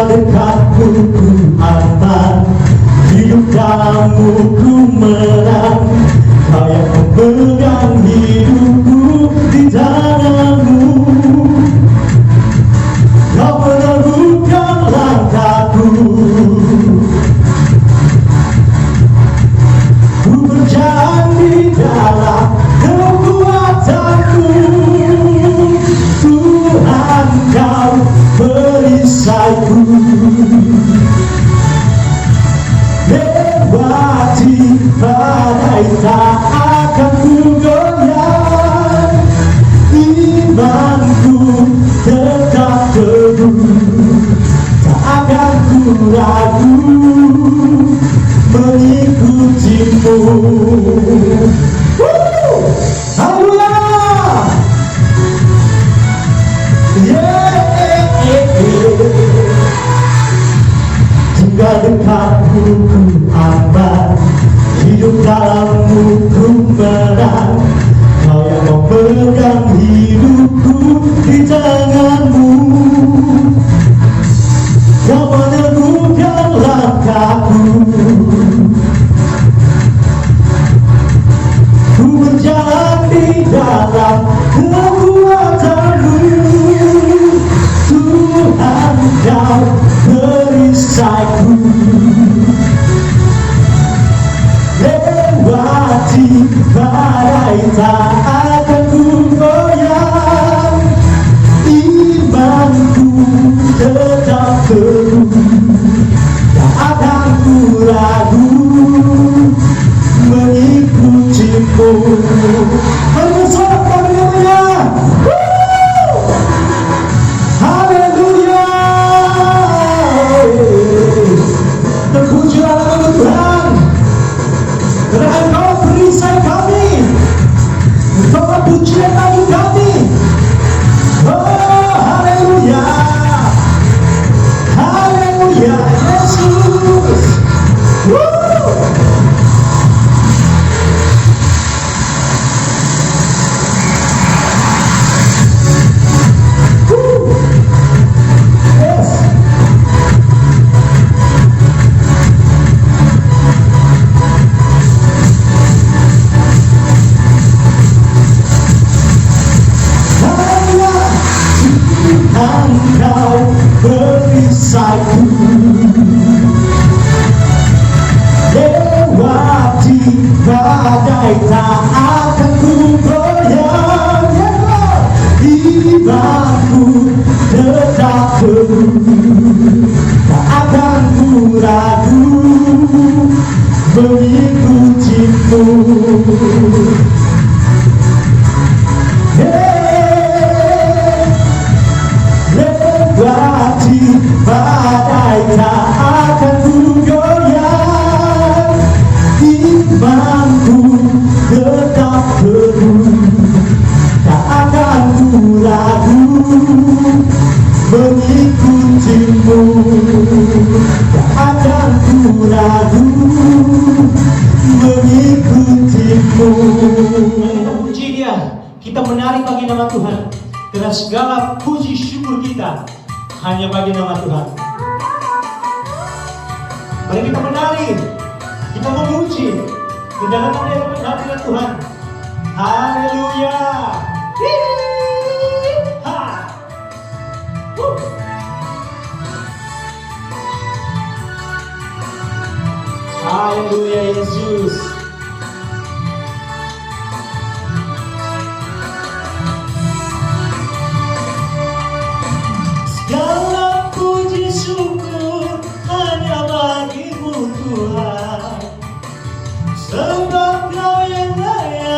Dekatku ku aman, hidup dalammu ku menang. Kau yang memegang hidupku di tanganmu. Kau meneguhkan langkahku. Ku berjalan di dalam kekuatanmu. Tuhan, kau perisaiku. Lewati badai tak akan ku goyang. Imanku tetap teguh, tak akan ku ragu mengikutimu. Haleluya! Tinggal dekatmu ku aman, hidup dalammu ku menang. Kau yang memegang hidupku di tanganmu. Kau meneguhkan langkahku. Ku berjalan di dalam kekuatanmu. Tuhan, kau perisaiku. Lewati badai tak akan ku goyang. Imanku tetap teguh, tak akan ku ragu mengikutimu. Bersorak haleluya. Haleluya. Terpujilah nama Tuhan, karena Engkau perisai kami, Engkau pujian bagi kami. Oh, haleluya. Haleluya, Yesus. Engkau perisaiku. Lewati badai tak akan ku goyang. Imanku tetap teguh, tak akan ku ragu mengikutimu. Lewati badai tak akan ku goyang. Imanku tetap teguh, tak akan ku ragu mengikutimu. Tak akan ku ragu mengikutimu. Kita puji Dia, kita menari bagi nama Tuhan. Karena segala puji syukur kita hanya bagi nama Tuhan. Mari kita menari, kita memuji di dalam hadirat Tuhan. Haleluya. Haleluya Yesus. Segala puji syukur hanya bagimu Tuhan, sebab Kau yang layak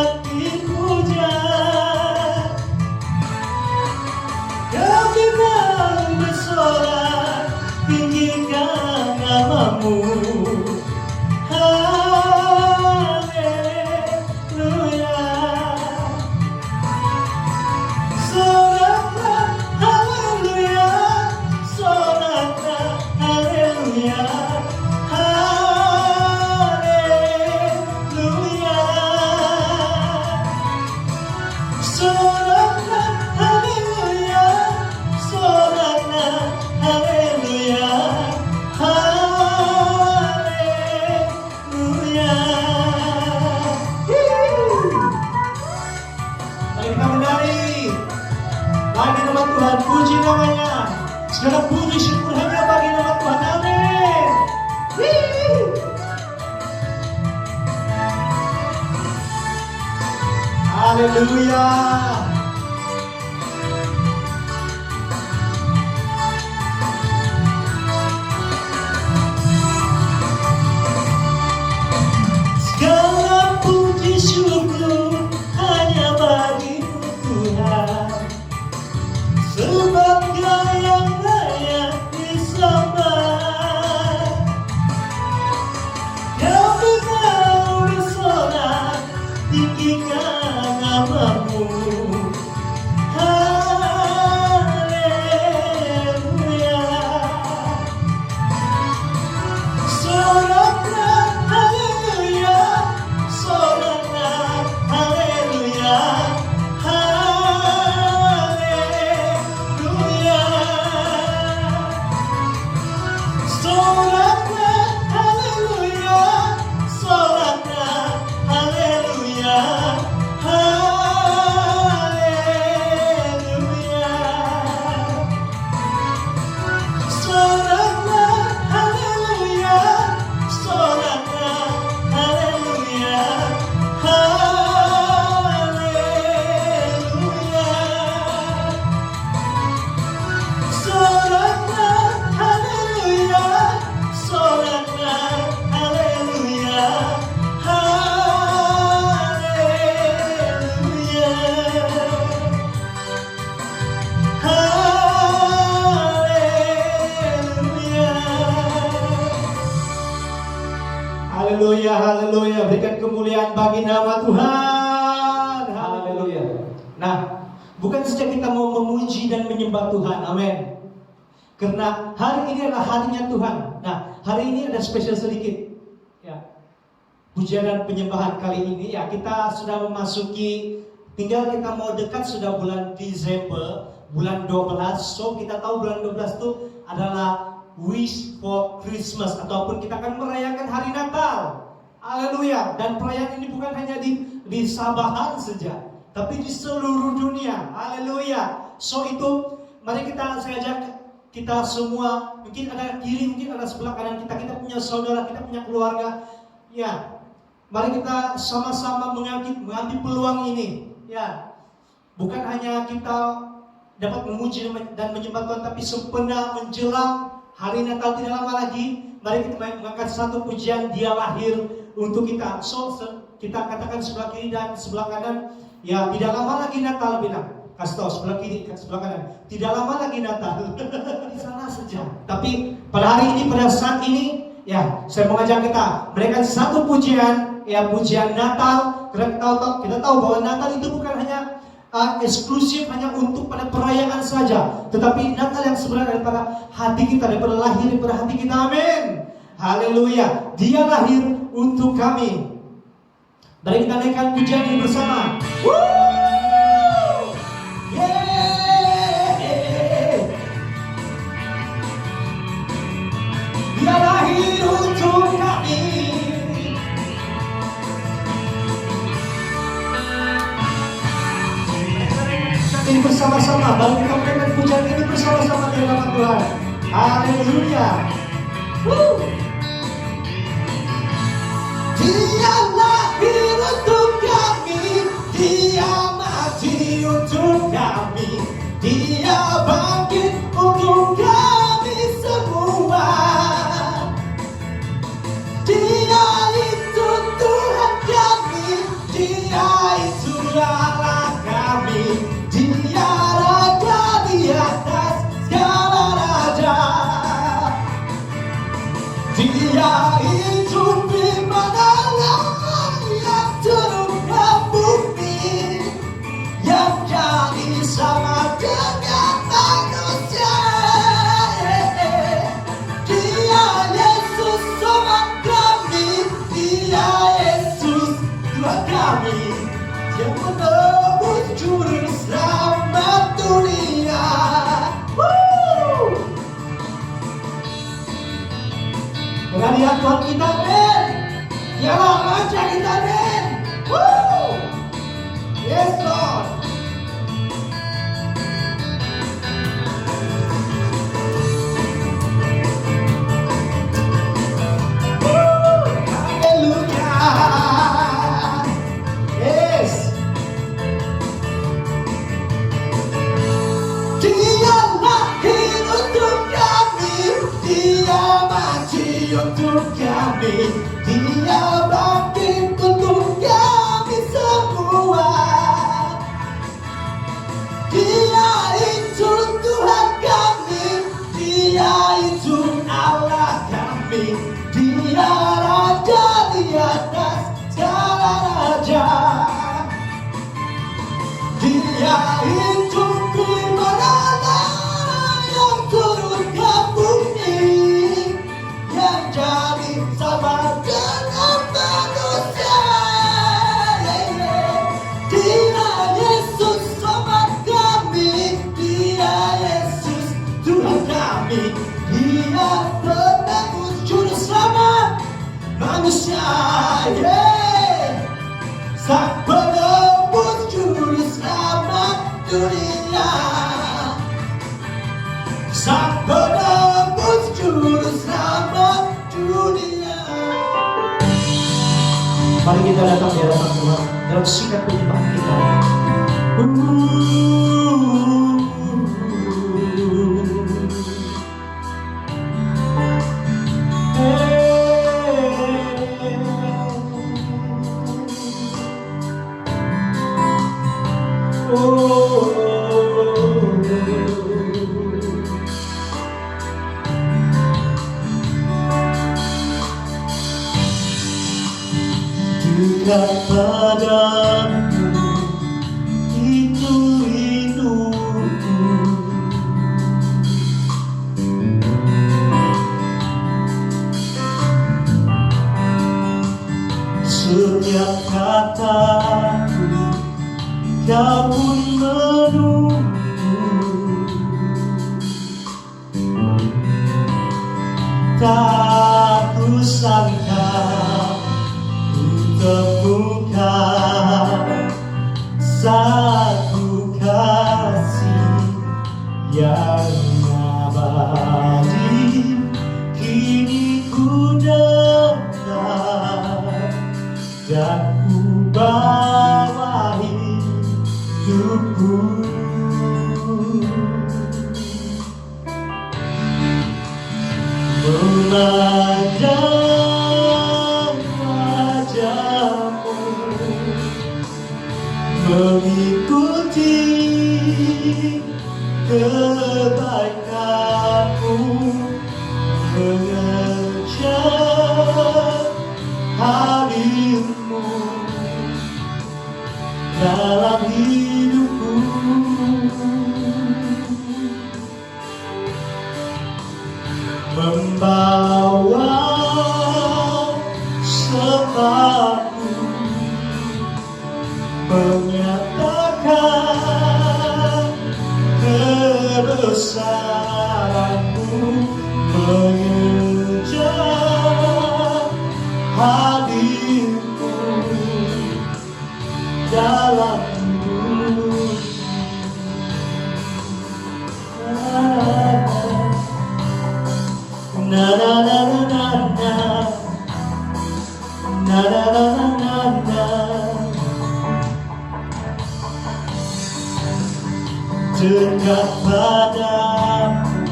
Segala puji syukur hanya bagi nama Tuhan. Amin. Haleluya. Segala puji syukur hanya bagi Tuhan, sebab Dia yang layak disembah. Kau benar bersorak, tinggikan namamu. Haleluya. Soraklah haleluya, soraklah haleluya, haleluya. Soraklah haleluya, soraklah haleluya, haleluya. Soraklah haleluya, soraklah haleluya, haleluya. Soraklah haleluya, soraklah haleluya, haleluya, haleluya. Haleluya, haleluya. Berikan kemuliaan bagi nama Tuhan. Haleluya. Nah, bukan saja kita mau memuji dan menyembah Tuhan, amin. Karena hari ini adalah harinya Tuhan. Nah, hari ini ada spesial sedikit. Ya, pujian dan penyembahan kali ini ya kita sudah memasuki, tinggal kita mau dekat sudah bulan Desember, bulan 12. So kita tahu bulan 12 itu adalah wish for Christmas ataupun kita akan merayakan hari Natal. Haleluya. Dan perayaan ini bukan hanya di Sabahan saja, tapi di seluruh dunia. Haleluya. So itu mari kita ajak kita semua, mungkin ada kiri, mungkin ada sebelah kanan kita punya saudara, kita punya keluarga. Ya, mari kita sama-sama mengambil peluang ini. Ya, bukan hanya kita dapat memuji dan menyembah Tuhan, tapi sempena menjelang hari Natal tidak lama lagi, mari kita mengangkat satu pujian Dia lahir untuk kita. So, kita katakan sebelah kiri dan sebelah kanan, ya tidak lama lagi Natal, bilang. Kasih tahu sebelah kiri, sebelah kanan. Tidak lama lagi Natal. Di sana saja. Tapi pada hari ini, pada saat ini, ya saya mengajak kita berikan satu pujian, ya pujian Natal. Karena kita tahu bahwa Natal itu bukan hanya eksklusif hanya untuk pada perayaan saja, tetapi Natal yang sebenarnya daripada hati kita, daripada lahir daripada hati kita. Amin. Haleluya. Dia lahir untuk kami. Mari kita naikkan pujian ini bersama. Dia lahir untuk kami. Ini bersama-sama, baru kita berikan pujian ini bersama-sama di nama Tuhan. Haleluya. Dia lahir untuk kami, Dia mati untuk kami, Dia bangkit untuk kami semua. Dia itu Tuhan kami, Dia itu Allah kami, Dia raja di atas segala raja. Dia hidup di mana yang turun ke bumi, yang kami sama dengan manusia. Dia Yesus Tuhan kami, Dia Yesus Tuhan kami, yang menebus juru selamat dunia. Dengan Tuhan kita, men. Dialah raja kita, men. Yes, Lord. kami, Dia bangkit untuk kami semua. Dia itu Tuhan kami, Dia itu Allah kami, Dia Raja di atas segala raja. Dia itu kebenaran yang turun ke bumi, yang jadi sama dengan manusia. Dia Yesus selamat kami, Dia Yesus Tuhan kami, Dia penebus juru selamat manusia. Sang penebus juru selamat dunia, sang penebus juru selamat dunia. Mari kita datang di hadapan Tuhan dalam sikap penyembahan kita. Dekat padamu itu rinduku, setiap kataku kau pun menunggu. Tak kusangka temukan satu kasih yang abadi. Kini ku datang dan ku bawa hidupku. Memandang wajahmu, mengikuti kebaikanmu, mengejar hadirmu dalam hidupku. Membawa sebabku, menyatakan kebesaranmu, mengejar hadirmu dalam hidupku. Na na na na na na na na na na. Dekat padamu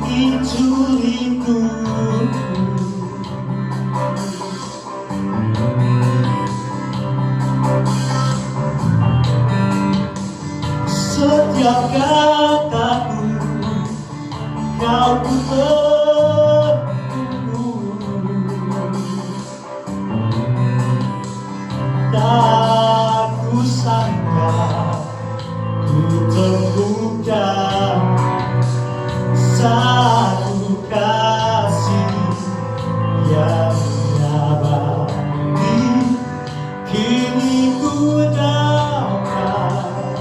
itu rinduku, setiap kataku kau tak kusangka ku temukan satu kasih yang abadi. Kini ku dapat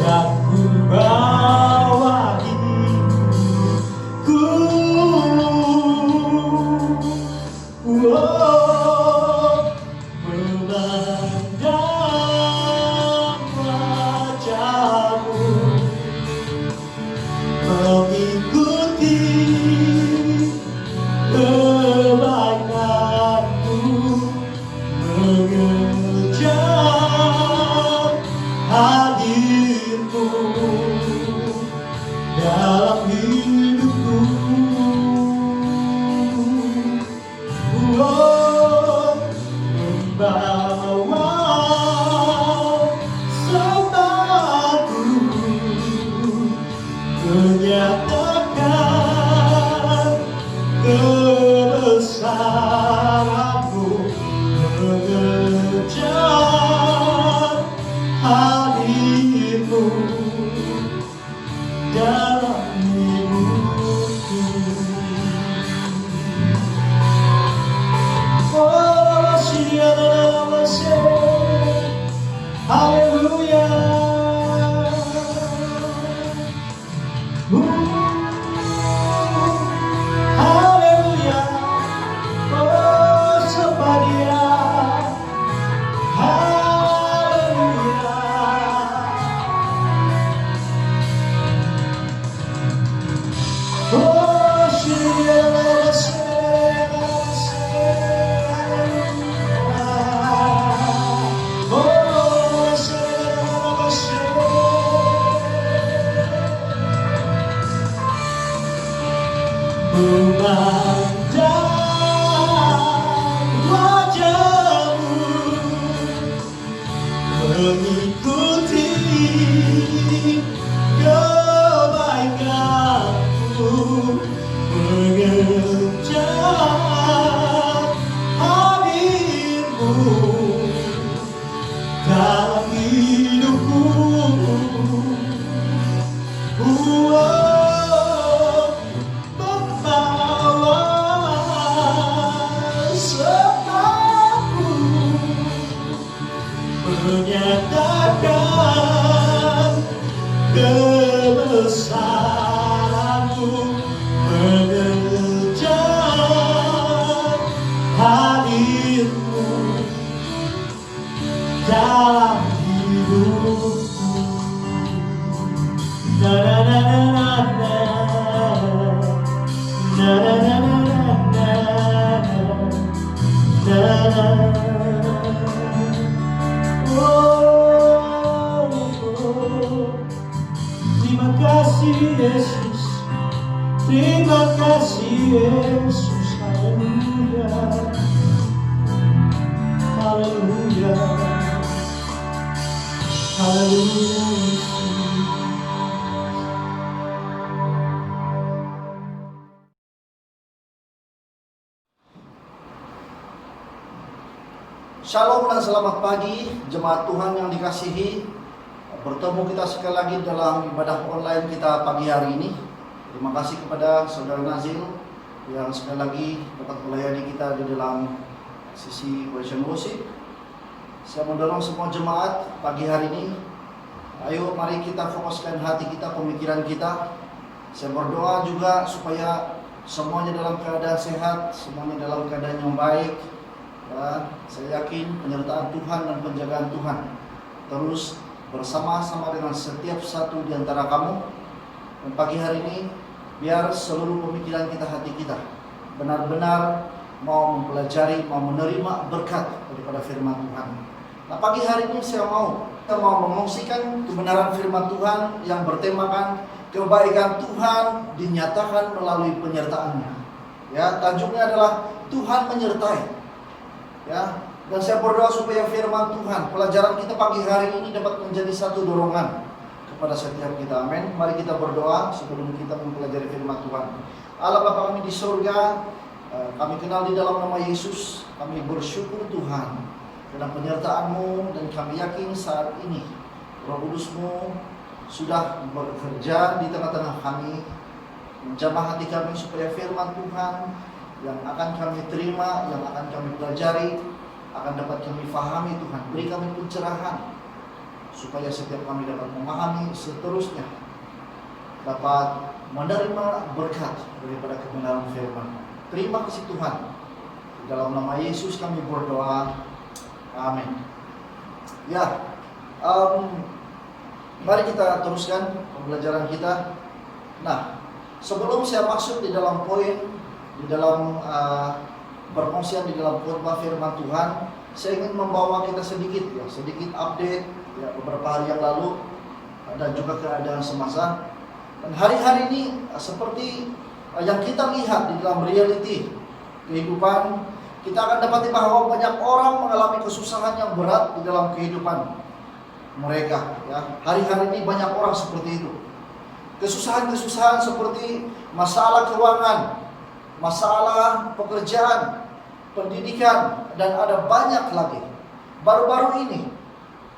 dan ku bawa hidupku. Memandang wajahmu, mengikuti kebaikanmu, mengejar hadirmu dalam hidupku. bawa sepatu menyatakan kebesaranmu, mengejar hadirmu dalam hidupku. Oh, haleluya. Haleluya. Oh, sepadia. Haleluya. Oh, memandang wajahmu, mengikuti kebaikanmu, mengejar hadirmu dalam hidupku. Membawa sepatu menyatakan kebesaranmu, mengejar hadirmu dalam hidupku. Na na na na na na na na na na na. Oh, terima kasih Yesus, terima kasih Yesus, haleluya, haleluya, haleluya. Shalom dan selamat pagi jemaat Tuhan yang dikasihi. Bertemu kita sekali lagi dalam ibadah online kita pagi hari ini. Terima kasih kepada Saudara Nazil yang sekali lagi dapat melayani kita di dalam sisi worship worship. Saya mendorong semua jemaat pagi hari ini, ayo mari kita fokuskan hati kita, pemikiran kita. Saya berdoa juga supaya semuanya dalam keadaan sehat, semuanya dalam keadaan yang baik. Dan saya yakin penyertaan Tuhan dan penjagaan Tuhan terus bersama-sama dengan setiap satu di antara kamu. Dan pagi hari ini biar seluruh pemikiran kita, hati kita benar-benar mau mempelajari, mau menerima berkat daripada firman Tuhan. Nah, pagi hari ini kita mau mengungsikan kebenaran firman Tuhan yang bertemakan kebaikan Tuhan dinyatakan melalui penyertaannya. Ya, tajuknya adalah Tuhan menyertai. Ya, dan saya berdoa supaya firman Tuhan, pelajaran kita pagi hari ini dapat menjadi satu dorongan kepada setiap kita. Amin. Mari kita berdoa sebelum kita mempelajari firman Tuhan. Allah Bapa kami di surga, kami kenal di dalam nama Yesus. Kami bersyukur Tuhan dalam penyertaan-Mu, dan kami yakin saat ini Roh Kudus-Mu sudah bekerja di tengah-tengah kami, menjamah hati kami supaya firman Tuhan yang akan kami terima, yang akan kami pelajari, akan dapat kami fahami. Tuhan, beri kami pencerahan supaya setiap kami dapat memahami, seterusnya dapat menerima berkat daripada kebenaran firman. Terima kasih Tuhan. Di dalam nama Yesus kami berdoa. Amin. Ya, mari kita teruskan pembelajaran kita. Nah, sebelum saya masuk di dalam poin, di dalam perkongsian di dalam khotbah firman Tuhan, saya ingin membawa kita sedikit update ya, beberapa hari yang lalu dan juga keadaan semasa. Dan hari-hari ini seperti yang kita lihat di dalam reality kehidupan, kita akan dapati bahwa banyak orang mengalami kesusahan yang berat di dalam kehidupan mereka. Ya, hari-hari ini banyak orang seperti itu. Kesusahan-kesusahan seperti masalah keuangan, masalah pekerjaan, pendidikan, dan ada banyak lagi. Baru-baru ini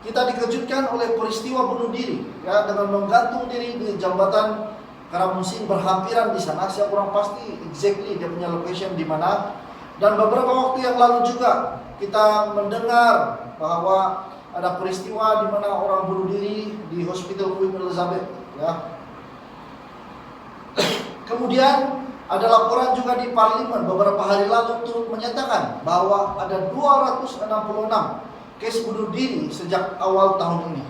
kita dikejutkan oleh peristiwa bunuh diri, ya, dengan menggantung diri di jembatan Karamusin berhampiran di sana. Saya kurang pasti exactly dia punya location di mana. Dan beberapa waktu yang lalu juga kita mendengar bahwa ada peristiwa di mana orang bunuh diri di Hospital Queen Elizabeth, ya. Kemudian ada laporan juga di parlemen beberapa hari lalu turut menyatakan bahwa ada 266 kes bunuh diri sejak awal tahun ini.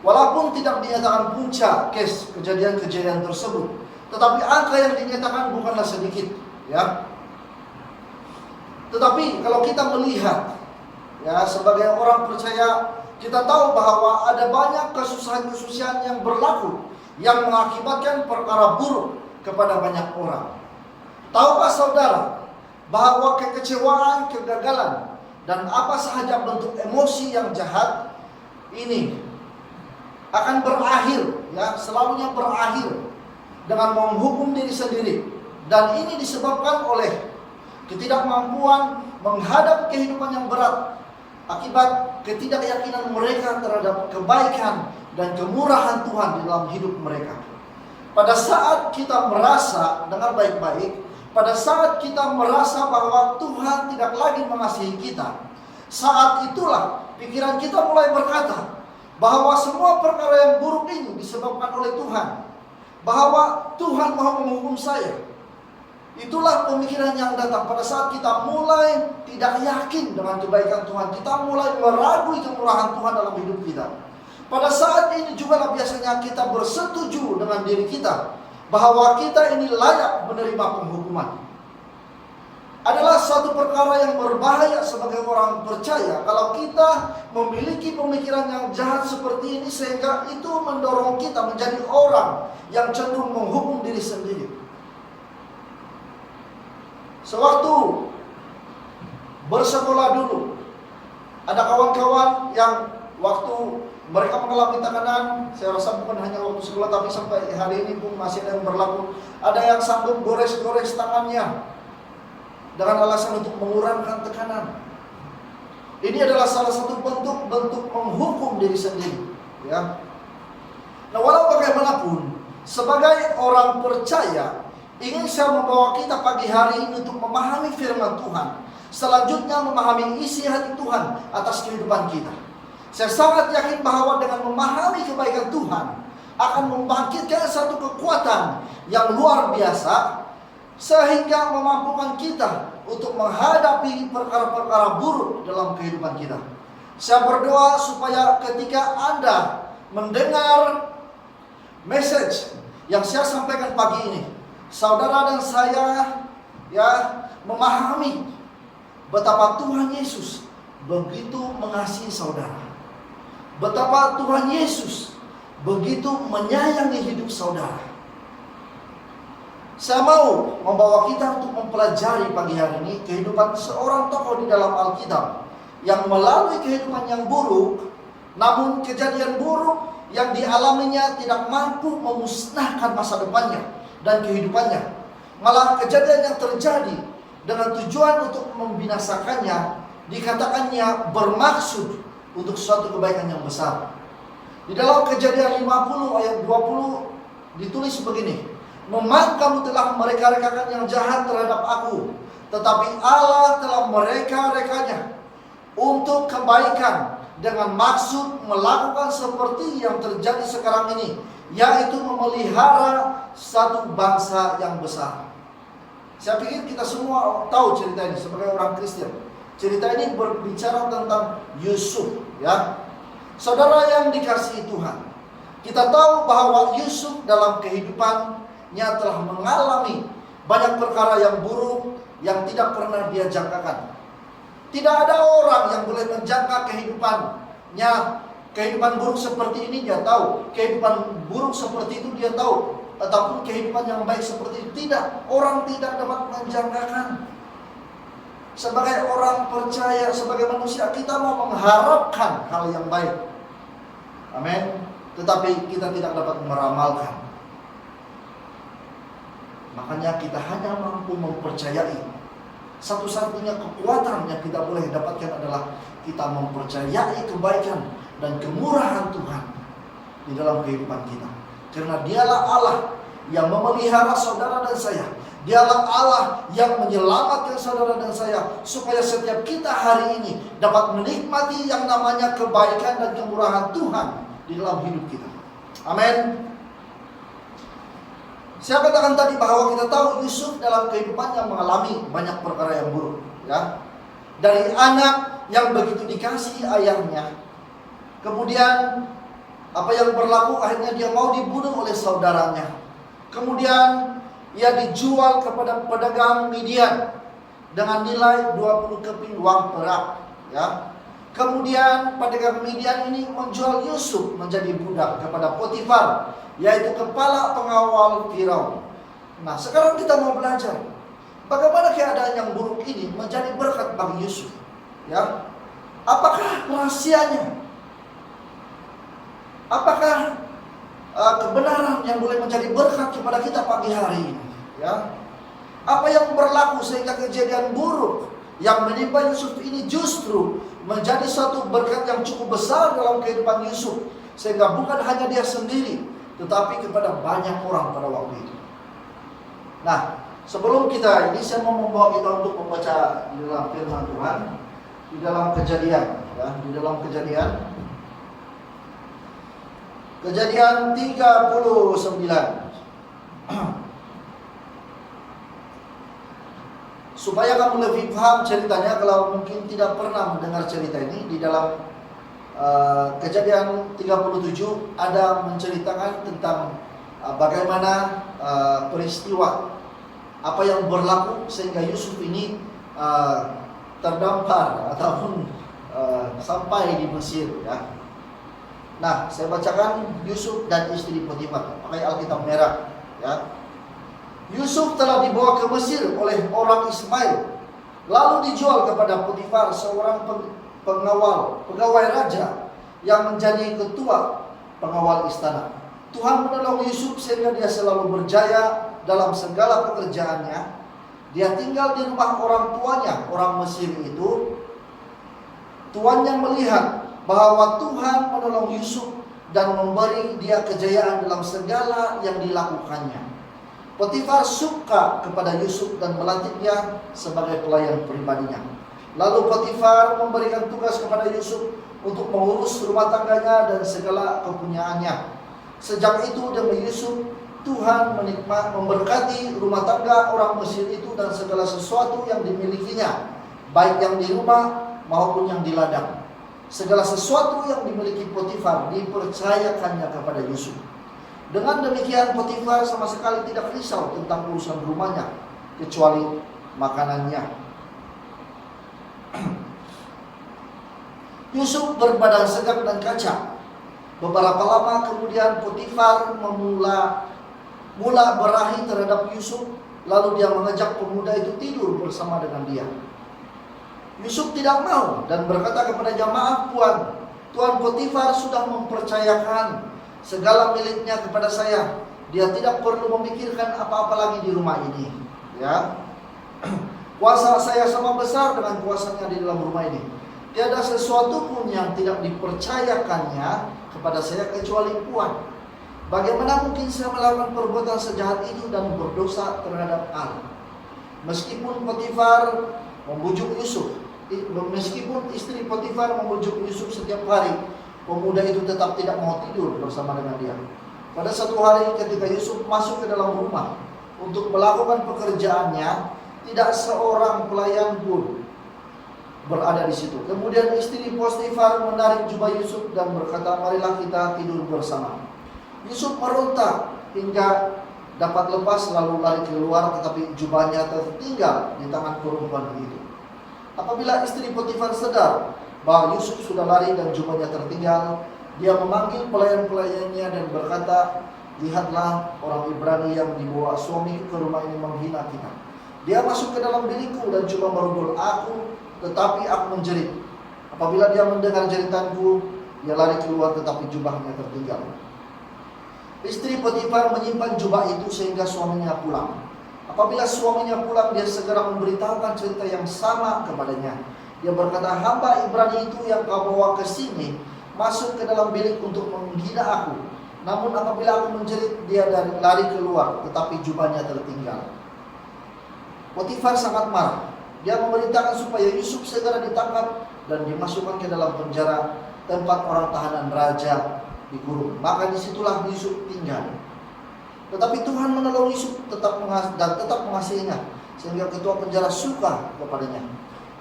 Walaupun tidak dinyatakan puncak kes kejadian-kejadian tersebut, tetapi angka yang dinyatakan bukanlah sedikit, ya. Tetapi kalau kita melihat, ya, sebagai orang percaya, kita tahu bahwa ada banyak kesusahan-kesusahan yang berlaku yang mengakibatkan perkara buruk kepada banyak orang. Tahukah saudara bahwa kekecewaan, kegagalan, dan apa sahaja bentuk emosi yang jahat ini akan berakhir, ya, selalunya berakhir dengan menghukum diri sendiri. Dan ini disebabkan oleh ketidakmampuan menghadap kehidupan yang berat akibat ketidakyakinan mereka terhadap kebaikan dan kemurahan Tuhan di dalam hidup mereka. Pada saat kita merasa dengan baik-baik, pada saat kita merasa bahwa Tuhan tidak lagi mengasihi kita, saat itulah pikiran kita mulai berkata bahwa semua perkara yang buruk ini disebabkan oleh Tuhan, bahwa Tuhan mau menghukum saya. Itulah pemikiran yang datang pada saat kita mulai tidak yakin dengan kebaikan Tuhan. Kita mulai meragui kemurahan Tuhan dalam hidup kita. Pada saat ini juga biasanya kita bersetuju dengan diri kita bahwa kita ini layak menerima penghukuman. Adalah suatu perkara yang berbahaya sebagai orang percaya kalau kita memiliki pemikiran yang jahat seperti ini, sehingga itu mendorong kita menjadi orang yang cenderung menghukum diri sendiri. Sewaktu bersekolah dulu, ada kawan-kawan yang waktu mereka mengalami tekanan, saya rasa bukan hanya waktu sekolah tapi sampai hari ini pun masih ada yang berlaku. Ada yang sanggup gores-gores tangannya dengan alasan untuk mengurangkan tekanan. Ini adalah salah satu bentuk menghukum diri sendiri, ya. Nah, walau bagaimanapun, sebagai orang percaya, ingin saya membawa kita pagi hari ini untuk memahami firman Tuhan. Selanjutnya memahami isi hati Tuhan atas kehidupan kita. Saya sangat yakin bahwa dengan memahami kebaikan Tuhan akan membangkitkan satu kekuatan yang luar biasa, sehingga memampukan kita untuk menghadapi perkara-perkara buruk dalam kehidupan kita. Saya berdoa supaya ketika Anda mendengar message yang saya sampaikan pagi ini, saudara dan saya, ya, memahami betapa Tuhan Yesus begitu mengasihi saudara. Betapa Tuhan Yesus begitu menyayangi hidup saudara. Saya mau membawa kita untuk mempelajari pagi hari ini kehidupan seorang tokoh di dalam Alkitab yang melalui kehidupan yang buruk, namun kejadian buruk yang dialaminya tidak mampu memusnahkan masa depannya dan kehidupannya. Malah kejadian yang terjadi dengan tujuan untuk membinasakannya, dikatakannya bermaksud untuk suatu kebaikan yang besar. Di dalam Kejadian 50 ayat 20 ditulis begini, "Memang kamu telah mereka-rekakan yang jahat terhadap aku, tetapi Allah telah mereka-rekanya untuk kebaikan dengan maksud melakukan seperti yang terjadi sekarang ini, yaitu memelihara satu bangsa yang besar." Saya pikir kita semua tahu cerita ini sebagai orang Kristen. Cerita ini berbicara tentang Yusuf, ya. Saudara yang dikasihi Tuhan, kita tahu bahwa Yusuf dalam kehidupannya telah mengalami banyak perkara yang buruk yang tidak pernah dia jangkakan. Tidak ada orang yang boleh menjangka kehidupannya. Kehidupan buruk seperti ini dia tahu, kehidupan buruk seperti itu dia tahu, ataupun kehidupan yang baik seperti itu tidak. Orang tidak dapat menjangkakan. Sebagai orang percaya, sebagai manusia, kita mau mengharapkan hal yang baik. Amin. Tetapi kita tidak dapat meramalkan. Makanya kita hanya mampu mempercayai. Satu-satunya kekuatan yang kita boleh dapatkan adalah kita mempercayai kebaikan dan kemurahan Tuhan di dalam kehidupan kita. Karena Dialah Allah yang memelihara saudara dan saya. Dialah Allah yang menyelamatkan saudara dan saya, supaya setiap kita hari ini dapat menikmati yang namanya kebaikan dan kemurahan Tuhan di dalam hidup kita. Amin. Saya katakan tadi bahwa kita tahu Yusuf dalam kehidupannya mengalami banyak perkara yang buruk, ya. Dari anak yang begitu dikasihi ayahnya, kemudian apa yang berlaku akhirnya dia mau dibunuh oleh saudaranya. Kemudian ia dijual kepada pedagang Midian dengan nilai 20 keping uang perak, ya. Kemudian pedagang Midian ini menjual Yusuf menjadi budak kepada Potifar, yaitu kepala pengawal Firaun. Nah, sekarang kita mau belajar bagaimana keadaan yang buruk ini menjadi berkat bagi Yusuf, ya. Apakah rahasianya? Apakah kebenaran yang boleh menjadi berkat kepada kita pagi hari ini, ya? Apa yang berlaku sehingga kejadian buruk yang menimpa Yusuf ini justru menjadi satu berkat yang cukup besar dalam kehidupan Yusuf, sehingga bukan hanya dia sendiri, tetapi kepada banyak orang pada waktu itu. Nah, sebelum kita ini, saya mau membawa kita untuk membaca di dalam firman Tuhan, di dalam Kejadian, ya, di dalam Kejadian 39. Supaya kamu lebih paham ceritanya, kalau mungkin tidak pernah mendengar cerita ini, di dalam Kejadian 37 ada menceritakan tentang bagaimana peristiwa apa yang berlaku sehingga Yusuf ini terdampar ataupun sampai di Mesir, ya. Nah, saya bacakan Yusuf dan istri Potifar, pakai Alkitab merah, ya. Yusuf telah dibawa ke Mesir oleh orang Ismail, lalu dijual kepada Potifar, seorang pegawai raja yang menjadi ketua pengawal istana. Tuhan menolong Yusuf sehingga dia selalu berjaya dalam segala pekerjaannya. Dia tinggal di rumah orang tuanya, orang Mesir itu. Tuannya melihat bahwa Tuhan menolong Yusuf dan memberi dia kejayaan dalam segala yang dilakukannya. Potifar suka kepada Yusuf dan melantik dia sebagai pelayan pribadinya. Lalu Potifar memberikan tugas kepada Yusuf untuk mengurus rumah tangganya dan segala kepunyaannya. Sejak itu demi Yusuf, Tuhan memberkati rumah tangga orang Mesir itu dan segala sesuatu yang dimilikinya, baik yang di rumah maupun yang di ladang. Segala sesuatu yang dimiliki Potifar dipercayakannya kepada Yusuf. Dengan demikian Potifar sama sekali tidak risau tentang urusan rumahnya, kecuali makanannya. Yusuf berbadan tegak dan kacak. Beberapa lama kemudian Potifar mula berahi terhadap Yusuf. Lalu dia mengajak pemuda itu tidur bersama dengan dia. Yusuf tidak mau dan berkata kepadanya, "Maaf Tuan, Tuan Potifar sudah mempercayakan segala miliknya kepada saya. Dia tidak perlu memikirkan apa-apa lagi di rumah ini." Ya, kuasa saya sama besar dengan kuasanya di dalam rumah ini. Tiada sesuatu pun yang tidak dipercayakannya kepada saya kecuali uang. Bagaimana mungkin saya melakukan perbuatan sejahat itu dan berdosa terhadap Allah? Meskipun Potifar membujuk Yusuf, meskipun istri Potifar membujuk Yusuf setiap hari, pemuda itu tetap tidak mau tidur bersama dengan dia. Pada satu hari ketika Yusuf masuk ke dalam rumah untuk melakukan pekerjaannya, tidak seorang pelayan pun berada di situ. Kemudian istri Potifar menarik jubah Yusuf dan berkata, "Marilah kita tidur bersama." Yusuf meronta hingga dapat lepas lalu lari keluar, tetapi jubahnya tertinggal di tangan perempuan itu. Apabila istri Potifar sadar bahwa Yusuf sudah lari dan jubahnya tertinggal, dia memanggil pelayan-pelayannya dan berkata, "Lihatlah, orang Ibrani yang dibawa suami ke rumah ini menghina kita. Dia masuk ke dalam bilikku dan cuma merogol aku, tetapi aku menjerit. Apabila dia mendengar jeritanku, dia lari keluar tetapi jubahnya tertinggal. Istri Potifar menyimpan jubah itu sehingga suaminya pulang. Apabila suaminya pulang, dia segera memberitahukan cerita yang sama kepadanya. Dia berkata, hamba Ibrani itu yang kau bawa ke sini masuk ke dalam bilik untuk menghina aku. Namun apabila aku menjerit, dia lari keluar, tetapi jubahnya tertinggal. Potifar sangat marah. Dia memerintahkan supaya Yusuf segera ditangkap dan dimasukkan ke dalam penjara tempat orang tahanan raja dikurung. Maka disitulah Yusuf tinggal. Tetapi Tuhan menolong Yusuf tetap mengasihinya, sehingga ketua penjara suka kepadanya.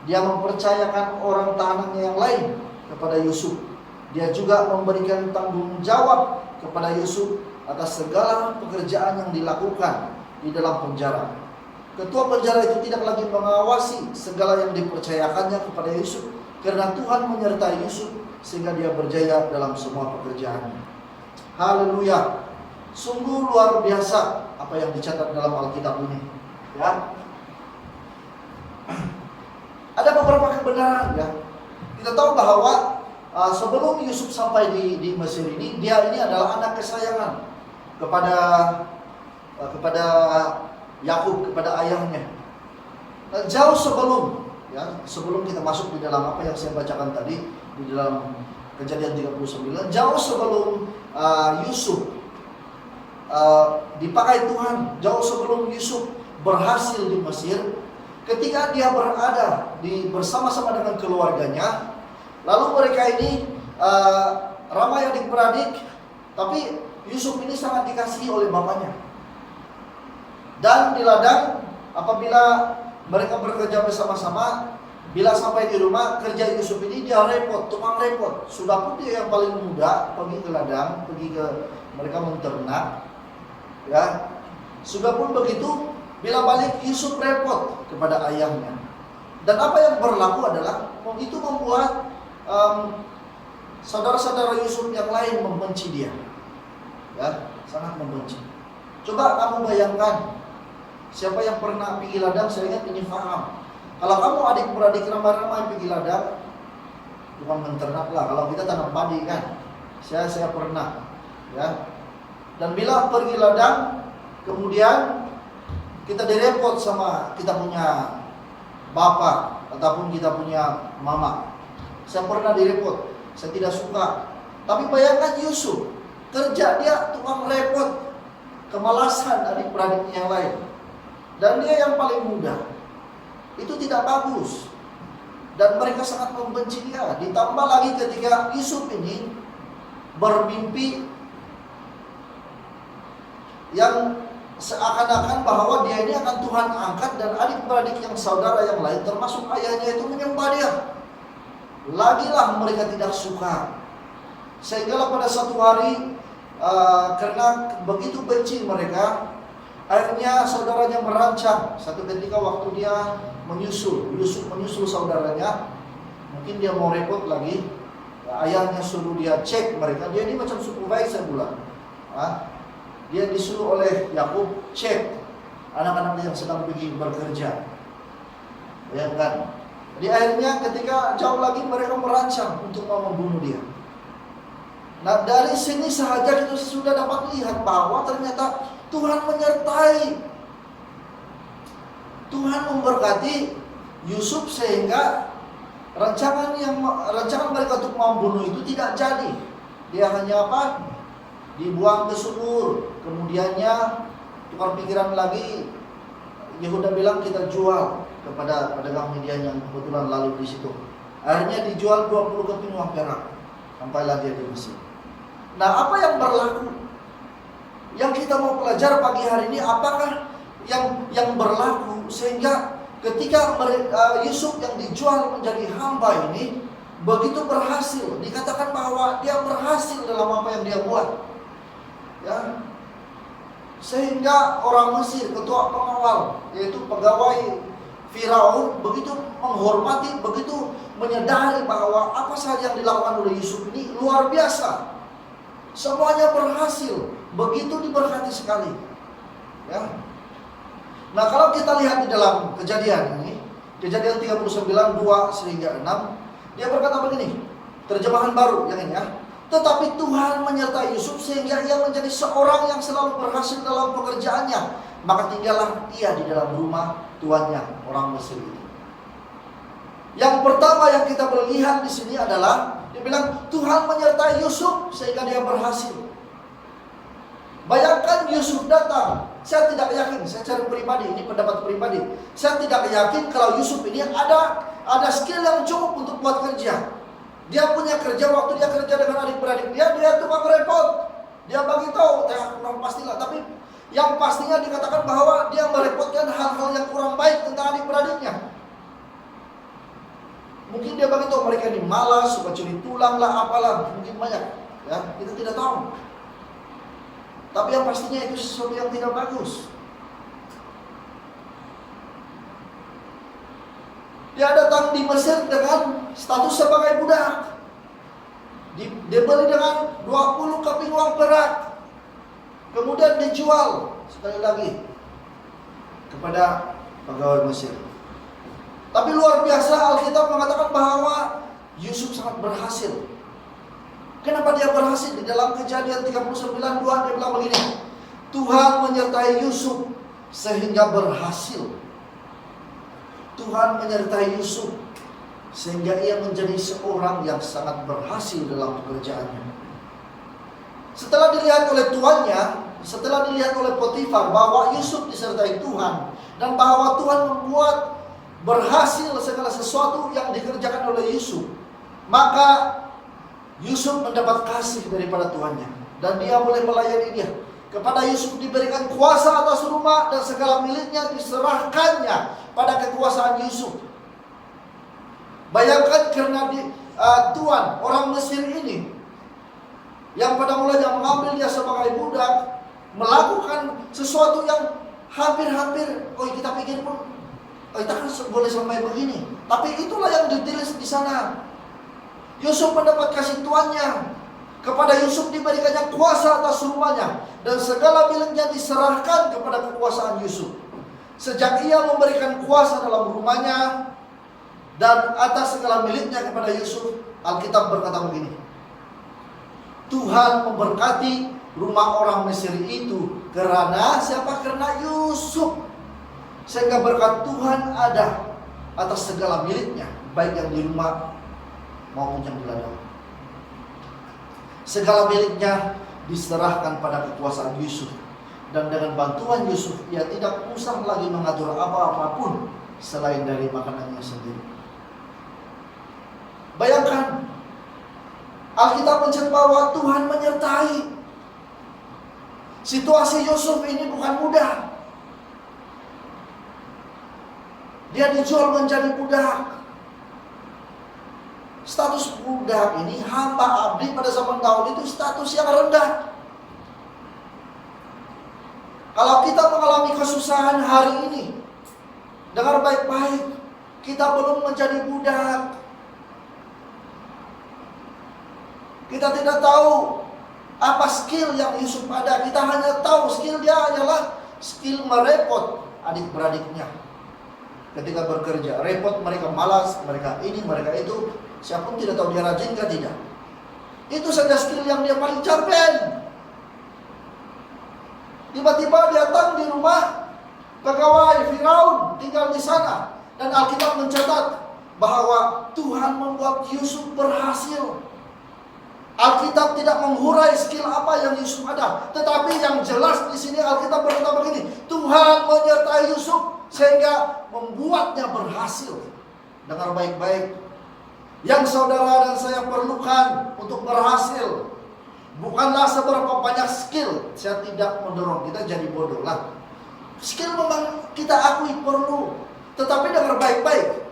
Dia mempercayakan orang tahanannya yang lain kepada Yusuf. Dia juga memberikan tanggung jawab kepada Yusuf atas segala pekerjaan yang dilakukan di dalam penjara. Ketua penjara itu tidak lagi mengawasi segala yang dipercayakannya kepada Yusuf, karena Tuhan menyertai Yusuf sehingga dia berjaya dalam semua pekerjaannya. Haleluya. Sungguh luar biasa apa yang dicatat dalam Alkitab ini. Ya. Ada beberapa kebenaran ya. Kita tahu bahwa sebelum Yusuf sampai di Mesir ini, dia ini adalah anak kesayangan kepada Yakub, kepada ayahnya. Nah, jauh sebelum kita masuk di dalam apa yang saya bacakan tadi di dalam Kejadian 39, jauh sebelum Yusuf dipakai Tuhan, jauh sebelum Yusuf berhasil di Mesir, ketika dia berada bersama-sama dengan keluarganya, lalu mereka ini ramai adik-beradik, tapi Yusuf ini sangat dikasihi oleh bapaknya. Dan di ladang, apabila mereka bekerja bersama-sama, bila sampai di rumah, kerja Yusuf ini dia repot, tukang repot. Sudah pun dia yang paling muda, pergi ke ladang, mereka menternak. Ya, sudah pun begitu, bila balik Yusuf repot kepada ayahnya. Dan apa yang berlaku adalah itu membuat saudara-saudara Yusuf yang lain membenci dia. Ya, sangat membenci. Coba kamu bayangkan, siapa yang pernah pergi ladang, saya ingat ini paham. Kalau kamu adik-beradik ramai-ramai pergi ladang, bukan menternak lah. Kalau kita tanam padi kan, saya pernah. Ya. Dan bila pergi ladang, kemudian kita direpot sama kita punya bapak ataupun kita punya mama. Saya pernah direpot, saya tidak suka. Tapi bayangkan Yusuf, kerja dia tukang repot, kemalasan adik-beradiknya yang lain. Dan dia yang paling muda. Itu tidak bagus. Dan mereka sangat membenci dia. Ditambah lagi ketika Yusuf ini bermimpi yang seakan-akan bahwa dia ini akan Tuhan angkat, dan adik-beradik yang saudara yang lain termasuk ayahnya itu menyembah dia. Lagilah mereka tidak suka. Sehingga pada satu hari karena begitu benci mereka, akhirnya saudaranya merancang. Satu ketika waktu dia Yusuf menyusul saudaranya, mungkin dia mau repot lagi, ayahnya suruh dia cek mereka. Dia ini macam supervisor pula. Dia disuruh oleh Yakub cek anak-anak yang sedang pergi bekerja. Bayangkan. Jadi akhirnya ketika jauh lagi mereka merancang untuk mau membunuh dia. Nah, dari sini saja kita sudah dapat lihat bahwa ternyata Tuhan menyertai, Tuhan memberkati Yusuf sehingga rancangan mereka untuk membunuh itu tidak jadi. Dia hanya dibuang ke sumur. Kemudiannya tukar pikiran lagi, Yehuda bilang kita jual kepada pedagang Midian yang kebetulan lalu di situ. Akhirnya dijual 20 keping uang perak. Sampailah dia di Mesir. Nah, apa yang berlaku? Yang kita mau pelajari pagi hari ini, apakah yang berlaku sehingga ketika Yusuf yang dijual menjadi hamba ini begitu berhasil, dikatakan bahwa dia berhasil dalam apa yang dia buat, ya, sehingga orang Mesir, ketua pengawal yaitu pegawai Firaun begitu menghormati, begitu menyadari bahwa apa saja yang dilakukan oleh Yusuf ini luar biasa. Semuanya berhasil, begitu diberkati sekali. Ya. Nah, kalau kita lihat di dalam Kejadian ini, Kejadian 39, 2 sehingga 6, dia berkata begini, terjemahan baru yang ini ya. Tetapi Tuhan menyertai Yusuf sehingga ia menjadi seorang yang selalu berhasil dalam pekerjaannya. Maka tinggallah ia di dalam rumah tuannya, orang Mesir itu. Yang pertama yang kita melihat di sini adalah dia bilang Tuhan menyertai Yusuf sehingga dia berhasil. Bayangkan Yusuf datang. Saya tidak yakin, saya cari pribadi, ini pendapat pribadi. Saya tidak yakin kalau Yusuf ini ada skill yang cukup untuk buat kerja. Dia punya kerja, waktu dia kerja dengan adik-beradik dia tukang repot. Dia bagi tahu, kurang pastilah. Tapi yang pastinya dikatakan bahwa dia merepotkan hal-hal yang kurang baik tentang adik-beradiknya. Mungkin dia bagi tahu mereka ini malas, suka curi tulang lah, apalah, mungkin banyak. Ya, kita tidak tahu. Tapi yang pastinya itu sesuatu yang tidak bagus. Dia datang di Mesir dengan status sebagai budak. Dibeli dengan 20 keping uang perak. Kemudian dijual sekali lagi kepada pegawai Mesir. Tapi luar biasa, Alkitab mengatakan bahwa Yusuf sangat berhasil. Kenapa dia berhasil? Di dalam Kejadian 39, 2 dia bilang begini, Tuhan menyertai Yusuf sehingga berhasil. Tuhan menyertai Yusuf sehingga ia menjadi seorang yang sangat berhasil dalam pekerjaannya. Setelah dilihat oleh tuannya, setelah dilihat oleh Potifar bahwa Yusuf disertai Tuhan dan bahwa Tuhan membuat berhasil segala sesuatu yang dikerjakan oleh Yusuf, maka Yusuf mendapat kasih daripada tuannya dan dia boleh melayani dia. Kepada Yusuf diberikan kuasa atas rumah dan segala miliknya diserahkannya pada kekuasaan Yusuf. Bayangkan karena tuan orang Mesir ini yang pada mulanya mengambil dia sebagai budak, melakukan sesuatu yang hampir-hampir, kita pikir pun, kita kan boleh sampai begini. Tapi itulah yang ditulis di sana. Yusuf mendapat kasih tuannya. Kepada Yusuf diberikannya kuasa atas rumahnya dan segala miliknya diserahkan kepada kekuasaan Yusuf. Sejak ia memberikan kuasa dalam rumahnya dan atas segala miliknya kepada Yusuf, Alkitab berkata begini, Tuhan memberkati rumah orang Mesir itu karena siapa? Karena Yusuf. Sehingga berkat Tuhan ada atas segala miliknya, baik yang di rumah maupun yang di ladang. Segala miliknya diserahkan pada kekuasaan Yusuf. Dan dengan bantuan Yusuf, ia tidak usah lagi mengatur apa-apapun selain dari makanannya sendiri. Bayangkan, Alkitab mencatat bahwa Tuhan menyertai. Situasi Yusuf ini bukan mudah. Dia dijual menjadi budak. Status budak ini, hamba abdi pada zaman dahulu itu status yang rendah. Kalau kita mengalami kesusahan hari ini, dengar baik-baik, kita belum menjadi budak. Kita tidak tahu apa skill yang Yusuf ada. Kita hanya tahu skill dia adalah skill merepot adik-beradiknya. Ketika bekerja, repot, mereka malas, mereka ini, mereka itu. Siapapun tidak tahu dia rajin kan tidak. Itu saja skill yang dia paling cerpen. Tiba-tiba dia datang di rumah pegawai Firaun, tinggal di sana. Dan Alkitab mencatat bahwa Tuhan membuat Yusuf berhasil. Alkitab tidak menghurai skill apa yang Yusuf ada, tetapi yang jelas di sini Alkitab berkata begini, Tuhan menyertai Yusuf sehingga membuatnya berhasil. Dengar baik-baik. Yang saudara dan saya perlukan untuk berhasil bukanlah seberapa banyak skill. Saya tidak mendorong kita jadi bodoh lah. Skill memang kita akui perlu, tetapi dengar baik-baik.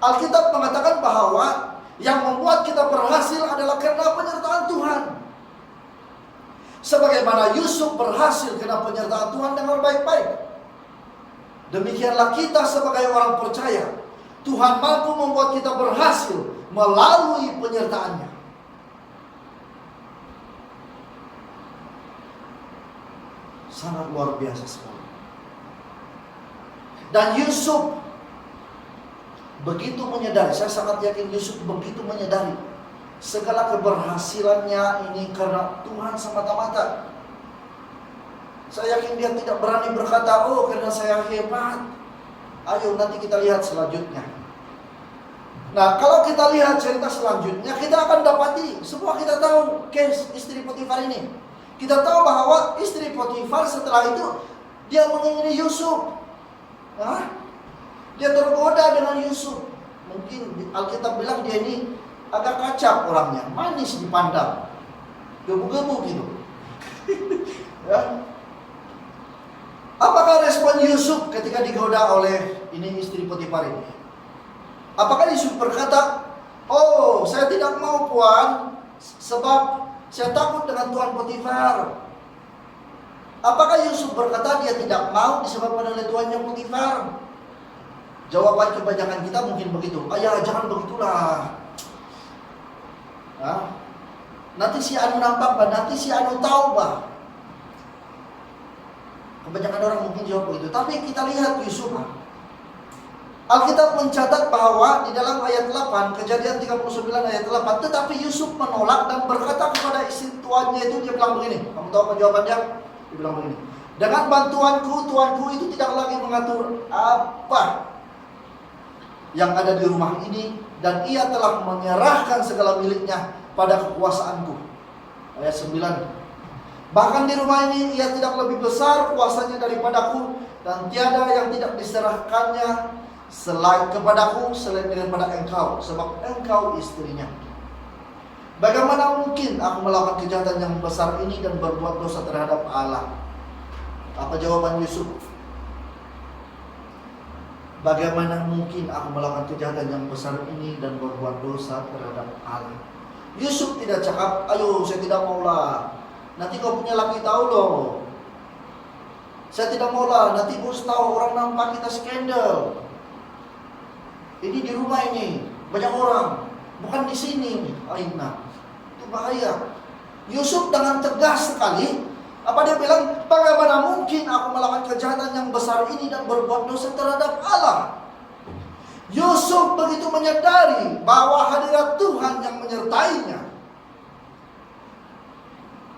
Alkitab mengatakan bahwa yang membuat kita berhasil adalah karena penyertaan Tuhan. Sebagaimana Yusuf berhasil karena penyertaan Tuhan, dengar baik-baik. Demikianlah kita sebagai orang percaya. Tuhan mampu membuat kita berhasil melalui penyertaannya. Sangat luar biasa sekali. Dan Yusuf begitu menyadari, saya sangat yakin Yusuf begitu menyadari segala keberhasilannya ini karena Tuhan semata-mata. Saya yakin dia tidak berani berkata, oh karena saya hebat. Ayo nanti kita lihat selanjutnya. Nah, kalau kita lihat cerita selanjutnya, kita akan dapati semua kita tahu case istri Potifar ini. Kita tahu bahwa istri Potifar setelah itu dia mengingini Yusuf. Dia tergoda dengan Yusuf. Mungkin Alkitab bilang dia ini agak kacak orangnya, manis dipandang, gebu-gebu gitu. Ya. Apakah respon Yusuf ketika digoda oleh ini istri Potifar ini? Apakah Yusuf berkata, oh saya tidak mau puan, sebab saya takut dengan Tuan Potifar? Apakah Yusuf berkata dia tidak mau disebabkan oleh tuannya Potifar? Jawaban kebanyakan kita mungkin begitu. Ayah jangan begitulah. Nanti si Anu nampak bah, nanti si Anu tahu bah. Kebanyakan orang mungkin jawab begitu. Tapi kita lihat Yusuf. Alkitab mencatat bahwa di dalam ayat 8, Kejadian 39 ayat 8, tetapi Yusuf menolak dan berkata kepada istri tuannya itu, dia bilang begini. Kamu tahu apa jawabannya? Dia bilang begini. Dengan bantuanku, tuanku itu tidak lagi mengatur apa yang ada di rumah ini, dan ia telah menyerahkan segala miliknya pada kekuasaanku. Ayat 9. Bahkan di rumah ini ia tidak lebih besar kuasanya daripadaku, dan tiada yang tidak diserahkannya selain kepadaku selain daripada engkau, sebab engkau istrinya. Bagaimana mungkin aku melakukan kejahatan yang besar ini dan berbuat dosa terhadap Allah? Apa jawaban Yusuf? Bagaimana mungkin aku melakukan kejahatan yang besar ini dan berbuat dosa terhadap Allah? Yusuf tidak cakap, ayo saya tidak maulah, nanti kau punya laki tahu loh. Saya tidak maulah, nanti bos tahu, orang nampak kita skandal. Ini di rumah ini banyak orang, bukan di sini. Aina, itu bahaya. Yusuf dengan tegas sekali, apa dia bilang? Bagaimana mungkin aku melakukan kejahatan yang besar ini dan berbuat dosa terhadap Allah? Yusuf begitu menyadari bahwa hadirat Tuhan yang menyertainya.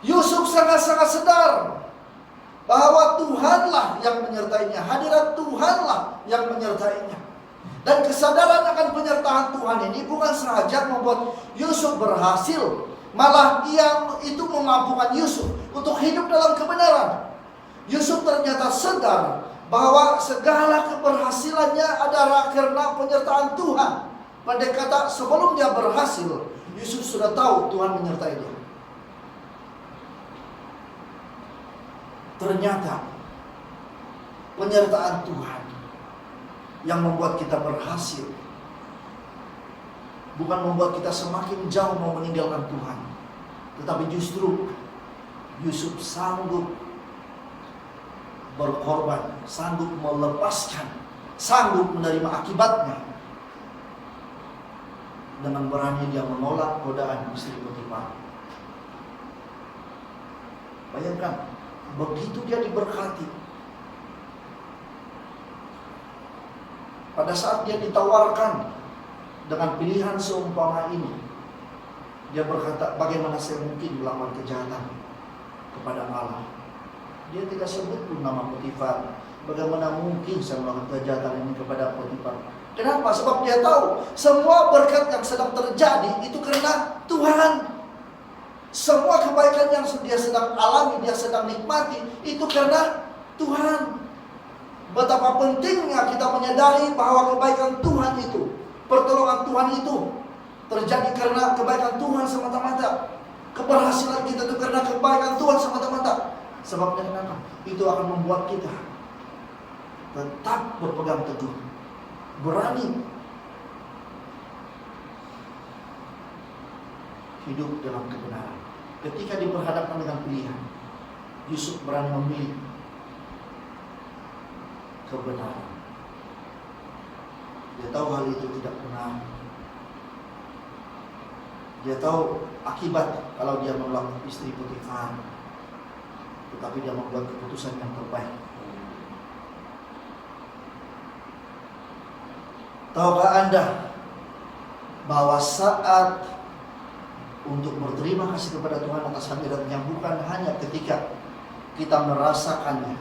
Yusuf sangat-sangat sadar bahwa Tuhanlah yang menyertainya, hadirat Tuhanlah yang menyertainya. Dan kesadaran akan penyertaan Tuhan ini bukan saja membuat Yusuf berhasil, malah ia itu memampukan Yusuf untuk hidup dalam kebenaran. Yusuf ternyata sadar bahwa segala keberhasilannya adalah karena penyertaan Tuhan. Pada kata sebelum dia berhasil, Yusuf sudah tahu Tuhan menyertai dia. Ternyata penyertaan Tuhan yang membuat kita berhasil, bukan membuat kita semakin jauh mau meninggalkan Tuhan, tetapi justru Yusuf sanggup berkorban, sanggup melepaskan, sanggup menerima akibatnya. Dengan berani dia menolak godaan istri Potifar. Bayangkan, begitu dia diberkati, pada saat dia ditawarkan dengan pilihan seumpama ini, dia berkata, bagaimana saya mungkin melakukan kejahatan kepada Allah? Dia tidak sebut pun nama Potifar. Bagaimana mungkin saya melakukan kejahatan ini kepada Potifar? Kenapa? Sebab dia tahu semua berkat yang sedang terjadi itu karena Tuhan. Semua kebaikan yang dia sedang alami, dia sedang nikmati, itu karena Tuhan. Betapa pentingnya kita menyadari bahwa kebaikan Tuhan itu, pertolongan Tuhan itu terjadi karena kebaikan Tuhan semata-mata. Keberhasilan kita itu karena kebaikan Tuhan semata-mata. Sebabnya kenapa? Itu akan membuat kita tetap berpegang teguh, berani hidup dalam kebenaran. Ketika diperhadapkan dengan pilihan, Yusuf berani memilih kebenaran. Dia tahu hal itu tidak benar. Dia tahu akibat kalau dia menolak istri Potifar, tetapi dia membuat keputusan yang terbaik. Tahukah Anda bahwa saat untuk berterima kasih kepada Tuhan atas hadiratnya bukan hanya ketika kita merasakannya,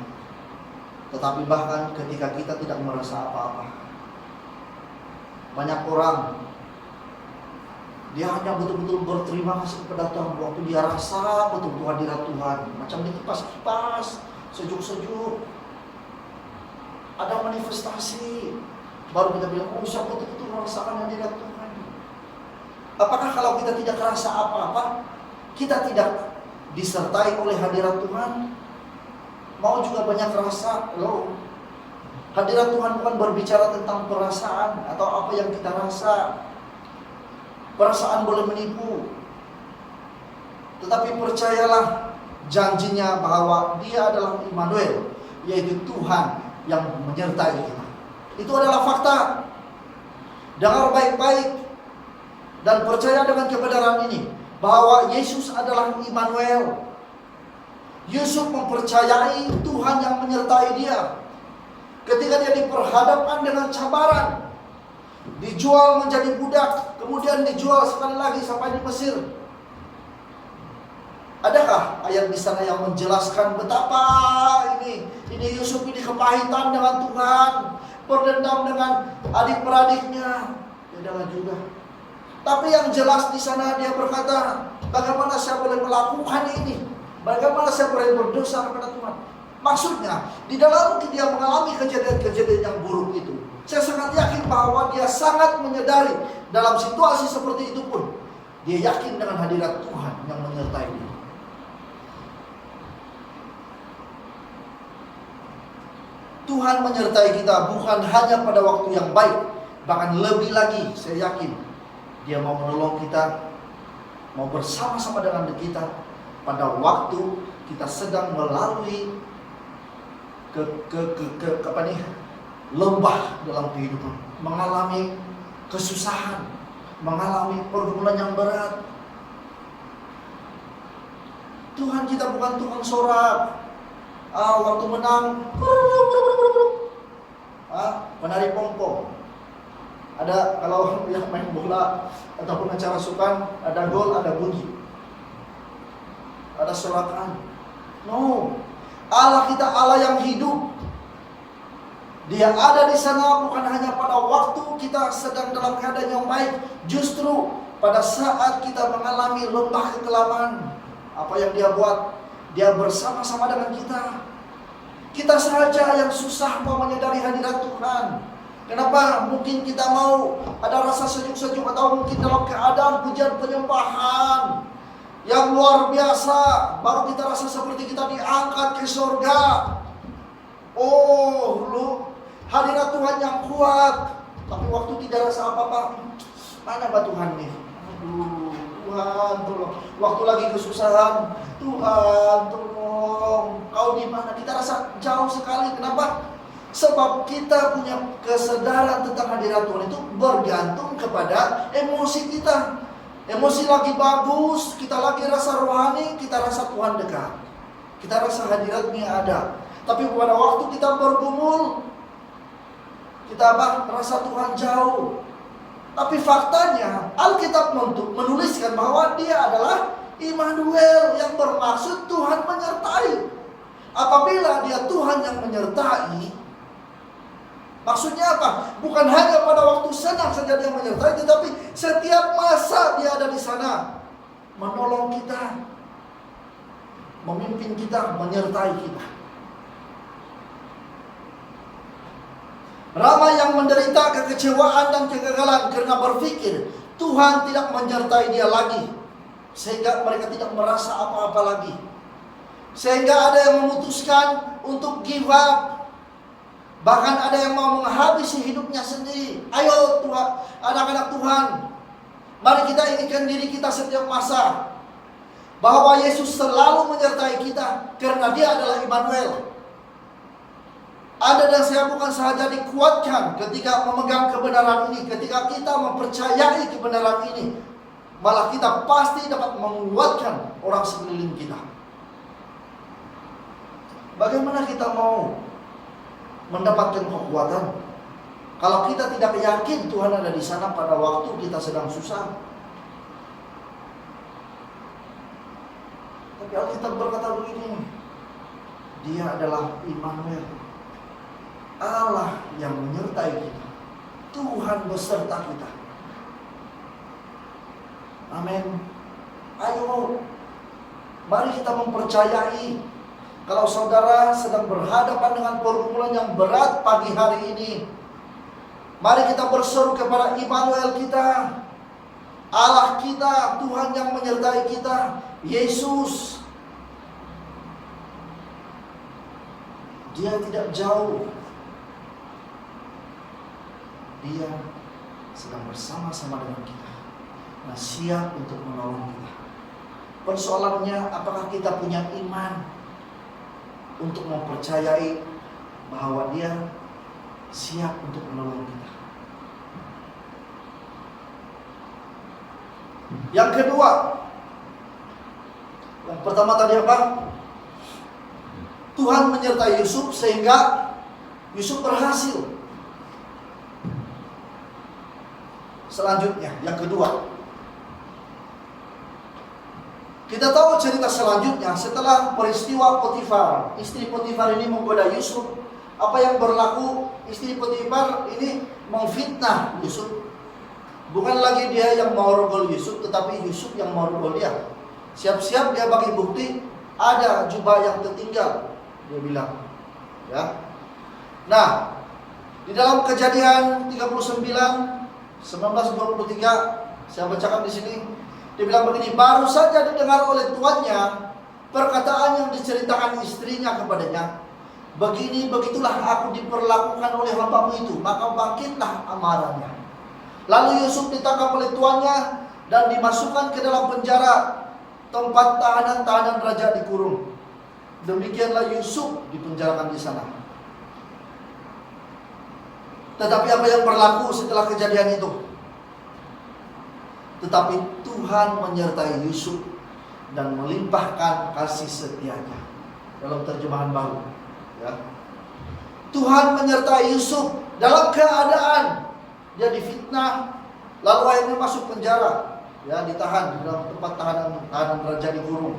tetapi bahkan ketika kita tidak merasa apa-apa. Banyak orang, dia hanya betul-betul berterima kasih kepada Tuhan waktu dia rasa betul-betul hadirat Tuhan. Macam dikipas-kipas, sejuk-sejuk, ada manifestasi, baru kita bilang, oh saya betul-betul merasakan hadirat Tuhan. Apakah kalau kita tidak rasa apa-apa, kita tidak disertai oleh hadirat Tuhan? Mau juga banyak rasa, loh. Hadirat Tuhan bukan berbicara tentang perasaan atau apa yang kita rasa. Perasaan boleh menipu, tetapi percayalah janjinya bahwa Dia adalah Immanuel, yaitu Tuhan yang menyertai kita. Itu adalah fakta. Dengar baik-baik dan percaya dengan kebenaran ini, bahwa Yesus adalah Immanuel. Yusuf mempercayai Tuhan yang menyertai dia. Ketika dia diperhadapkan dengan cabaran, dijual menjadi budak, kemudian dijual sekali lagi sampai di Mesir. Adakah ayat di sana yang menjelaskan betapa ini Yusuf ini kepahitan dengan Tuhan, berdendam dengan adik-beradiknya? Tidak juga. Tapi yang jelas di sana dia berkata, bagaimana saya boleh melakukan ini? Bagaimana saya boleh berdosa kepada Tuhan? Maksudnya, di dalam dia mengalami kejadian-kejadian yang buruk itu, saya sangat yakin bahwa dia sangat menyadari dalam situasi seperti itu pun, dia yakin dengan hadirat Tuhan yang menyertai dia. Tuhan menyertai kita bukan hanya pada waktu yang baik, bahkan lebih lagi, saya yakin Dia mau menolong kita, mau bersama-sama dengan kita pada waktu kita sedang melalui lembah dalam kehidupan, mengalami kesusahan, mengalami pergumulan yang berat. Tuhan kita bukan tukang sorak. Waktu menang, menari pongpong. Ada kalau yang main bola ataupun acara sukan, ada gol, ada bunyi, ada sorakan. No, Allah kita Allah yang hidup. Dia ada di sana bukan hanya pada waktu kita sedang dalam keadaan yang baik, justru pada saat kita mengalami lembah kekelaman. Apa yang Dia buat? Dia bersama-sama dengan kita. Kita saja yang susah mau menyadari hadirat Tuhan. Kenapa? Mungkin kita mau ada rasa sejuk-sejuk, atau mungkin dalam keadaan pujian penyembahan yang luar biasa, baru kita rasa seperti kita diangkat ke surga. Oh, lu hadirat Tuhan yang kuat. Tapi waktu tidak rasa apa-apa, mana Tuhan nih? Aduh, Tuhan tolong. Waktu lagi kesusahan, Tuhan tolong. Kau di mana? Kita rasa jauh sekali. Kenapa? Sebab kita punya kesadaran tentang hadirat Tuhan itu bergantung kepada emosi kita. Emosi lagi bagus, kita lagi rasa rohani, kita rasa Tuhan dekat, kita rasa hadiratnya ada. Tapi pada waktu kita bergumul, kita merasa Tuhan jauh. Tapi faktanya Alkitab menuliskan bahwa Dia adalah Immanuel, yang bermaksud Tuhan menyertai. Apabila Dia Tuhan yang menyertai, maksudnya apa? Bukan hanya pada waktu senang saja Dia menyertai, tetapi setiap masa Dia ada di sana, menolong kita, memimpin kita, menyertai kita. Ramai yang menderita kekecewaan dan kegagalan karena berpikir Tuhan tidak menyertai dia lagi, sehingga mereka tidak merasa apa-apa lagi. Sehingga ada yang memutuskan untuk give up. Bahkan ada yang mau menghabisi hidupnya sendiri. Ayo Tuhan, anak-anak Tuhan, mari kita ingatkan diri kita setiap masa bahwa Yesus selalu menyertai kita karena Dia adalah Immanuel. Anda dan saya bukan sahaja dikuatkan ketika memegang kebenaran ini, ketika kita mempercayai kebenaran ini, malah kita pasti dapat menguatkan orang sekeliling kita. Bagaimana kita mau mendapatkan kekuatan Kalau kita tidak yakin Tuhan ada di sana pada waktu kita sedang susah. Tapi Alkitab berkata begini, Dia adalah Immanuel, Allah yang menyertai kita, Tuhan beserta kita. Amin. Ayo, mari kita mempercayai. Kalau saudara sedang berhadapan dengan pergumulan yang berat pagi hari ini, mari kita berseru kepada Immanuel kita, Allah kita, Tuhan yang menyertai kita, Yesus. Dia tidak jauh. Dia sedang bersama-sama dengan kita. Nah, siap untuk menolong kita. Persoalannya, apakah kita punya iman untuk mempercayai bahwa Dia siap untuk menolong kita? Yang kedua, yang pertama tadi apa? Tuhan menyertai Yusuf sehingga Yusuf berhasil. Selanjutnya, yang kedua, kita tahu cerita selanjutnya setelah peristiwa Potifar. Istri Potifar ini menggoda Yusuf. Apa yang berlaku? Istri Potifar ini memfitnah Yusuf. Bukan lagi dia yang mau rogol Yusuf, tetapi Yusuf yang mau rogol dia. Siap-siap dia bagi bukti, ada jubah yang tertinggal. Dia bilang, ya. Nah, di dalam Kejadian 39 19:23, saya bacakan di sini. Dia bilang begini, baru saja didengar oleh tuannya perkataan yang diceritakan istrinya kepadanya. Begini, begitulah aku diperlakukan oleh hambamu itu, maka bangkitlah amarahnya. Lalu Yusuf ditangkap oleh tuannya dan dimasukkan ke dalam penjara, tempat tahanan-tahanan raja dikurung. Demikianlah Yusuf dipenjarakan di sana. Tetapi apa yang berlaku setelah kejadian itu? Tetapi Tuhan menyertai Yusuf dan melimpahkan kasih setianya. Dalam terjemahan baru, ya. Tuhan menyertai Yusuf dalam keadaan dia difitnah, lalu akhirnya masuk penjara, ya, ditahan di dalam tempat tahanan raja dikurung,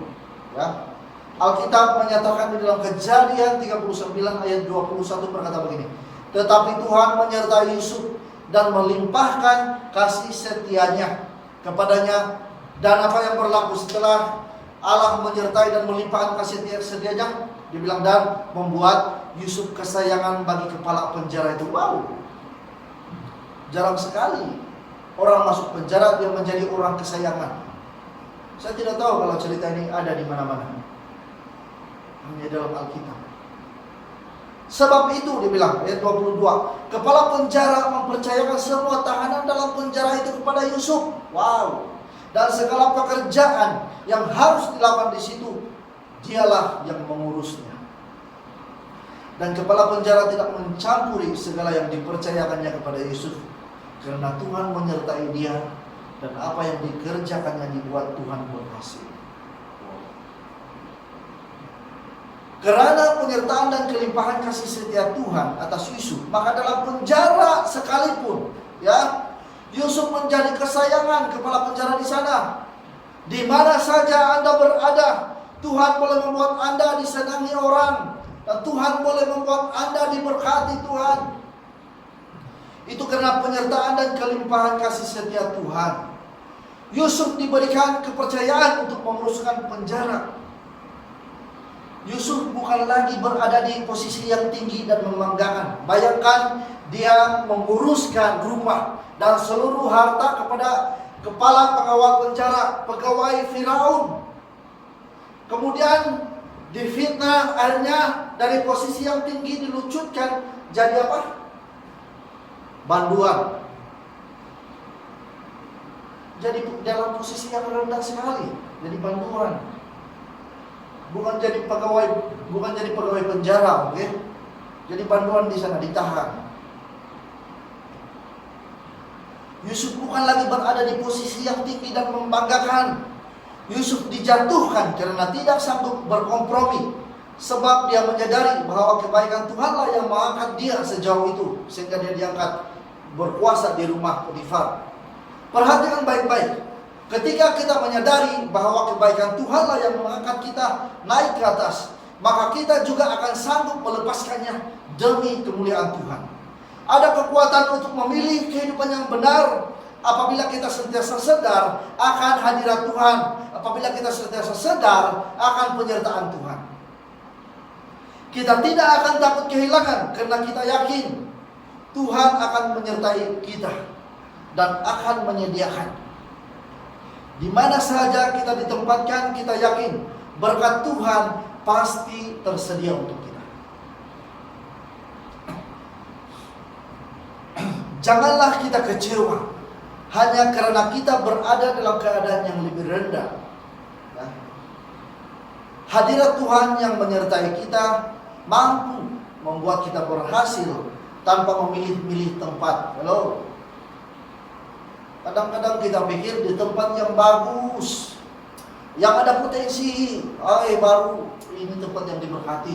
ya. Alkitab menyatakan di dalam Kejadian 39 ayat 21 berkata begini, tetapi Tuhan menyertai Yusuf dan melimpahkan kasih setianya kepadanya. Dan apa yang berlaku setelah Allah menyertai dan melimpahkan kasih setianya? Dibilang dan membuat Yusuf kesayangan bagi kepala penjara itu. Wow, jarang sekali orang masuk penjara dia menjadi orang kesayangan. Saya tidak tahu kalau cerita ini ada di mana-mana, hanya dalam Alkitab. Sebab itu dibilang ayat 22, kepala penjara mempercayakan semua tahanan dalam penjara itu kepada Yusuf. Wow. Dan segala pekerjaan yang harus dilakukan di situ, dialah yang mengurusnya. Dan kepala penjara tidak mencampuri segala yang dipercayakannya kepada Yusuf, karena Tuhan menyertai dia dan apa yang dikerjakannya dibuat Tuhan berhasil. Karena penyertaan dan kelimpahan kasih setia Tuhan atas Yusuf, maka dalam penjara sekalipun, ya, Yusuf menjadi kesayangan kepala penjara di sana. Di mana saja Anda berada, Tuhan boleh membuat Anda disenangi orang, dan Tuhan boleh membuat Anda diberkati Tuhan. Itu karena penyertaan dan kelimpahan kasih setia Tuhan. Yusuf diberikan kepercayaan untuk menguruskan penjara. Yusuf bukan lagi berada di posisi yang tinggi dan membanggakan. Bayangkan dia menguruskan rumah dan seluruh harta kepada kepala pengawal penjara, pegawai Firaun. Kemudian difitnah, akhirnya dari posisi yang tinggi dilucutkan jadi apa? Banduan. Jadi dalam posisi yang rendah sekali, jadi banduan. Bukan jadi pegawai penjara, oke? Jadi banduan di sana, ditahan. Yusuf bukan lagi berada di posisi yang tinggi dan membanggakan. Yusuf dijatuhkan karena tidak sanggup berkompromi, sebab dia menyadari bahwa kebaikan Tuhanlah yang mengangkat dia sejauh itu, sehingga dia diangkat berkuasa di rumah Potifar. Perhatikan baik-baik. Ketika kita menyadari bahwa kebaikan Tuhanlah yang mengangkat kita naik ke atas, maka kita juga akan sanggup melepaskannya demi kemuliaan Tuhan. Ada kekuatan untuk memilih kehidupan yang benar apabila kita senantiasa sadar akan hadirat Tuhan, apabila kita senantiasa sadar akan penyertaan Tuhan. Kita tidak akan takut kehilangan karena kita yakin Tuhan akan menyertai kita dan akan menyediakan. Di mana saja kita ditempatkan, kita yakin berkat Tuhan pasti tersedia untuk kita. Janganlah kita kecewa hanya karena kita berada dalam keadaan yang lebih rendah. Ya. Hadirat Tuhan yang menyertai kita mampu membuat kita berhasil tanpa memilih-milih tempat. Halo. Kadang-kadang kita pikir di tempat yang bagus, yang ada potensi, baru ini tempat yang diberkati.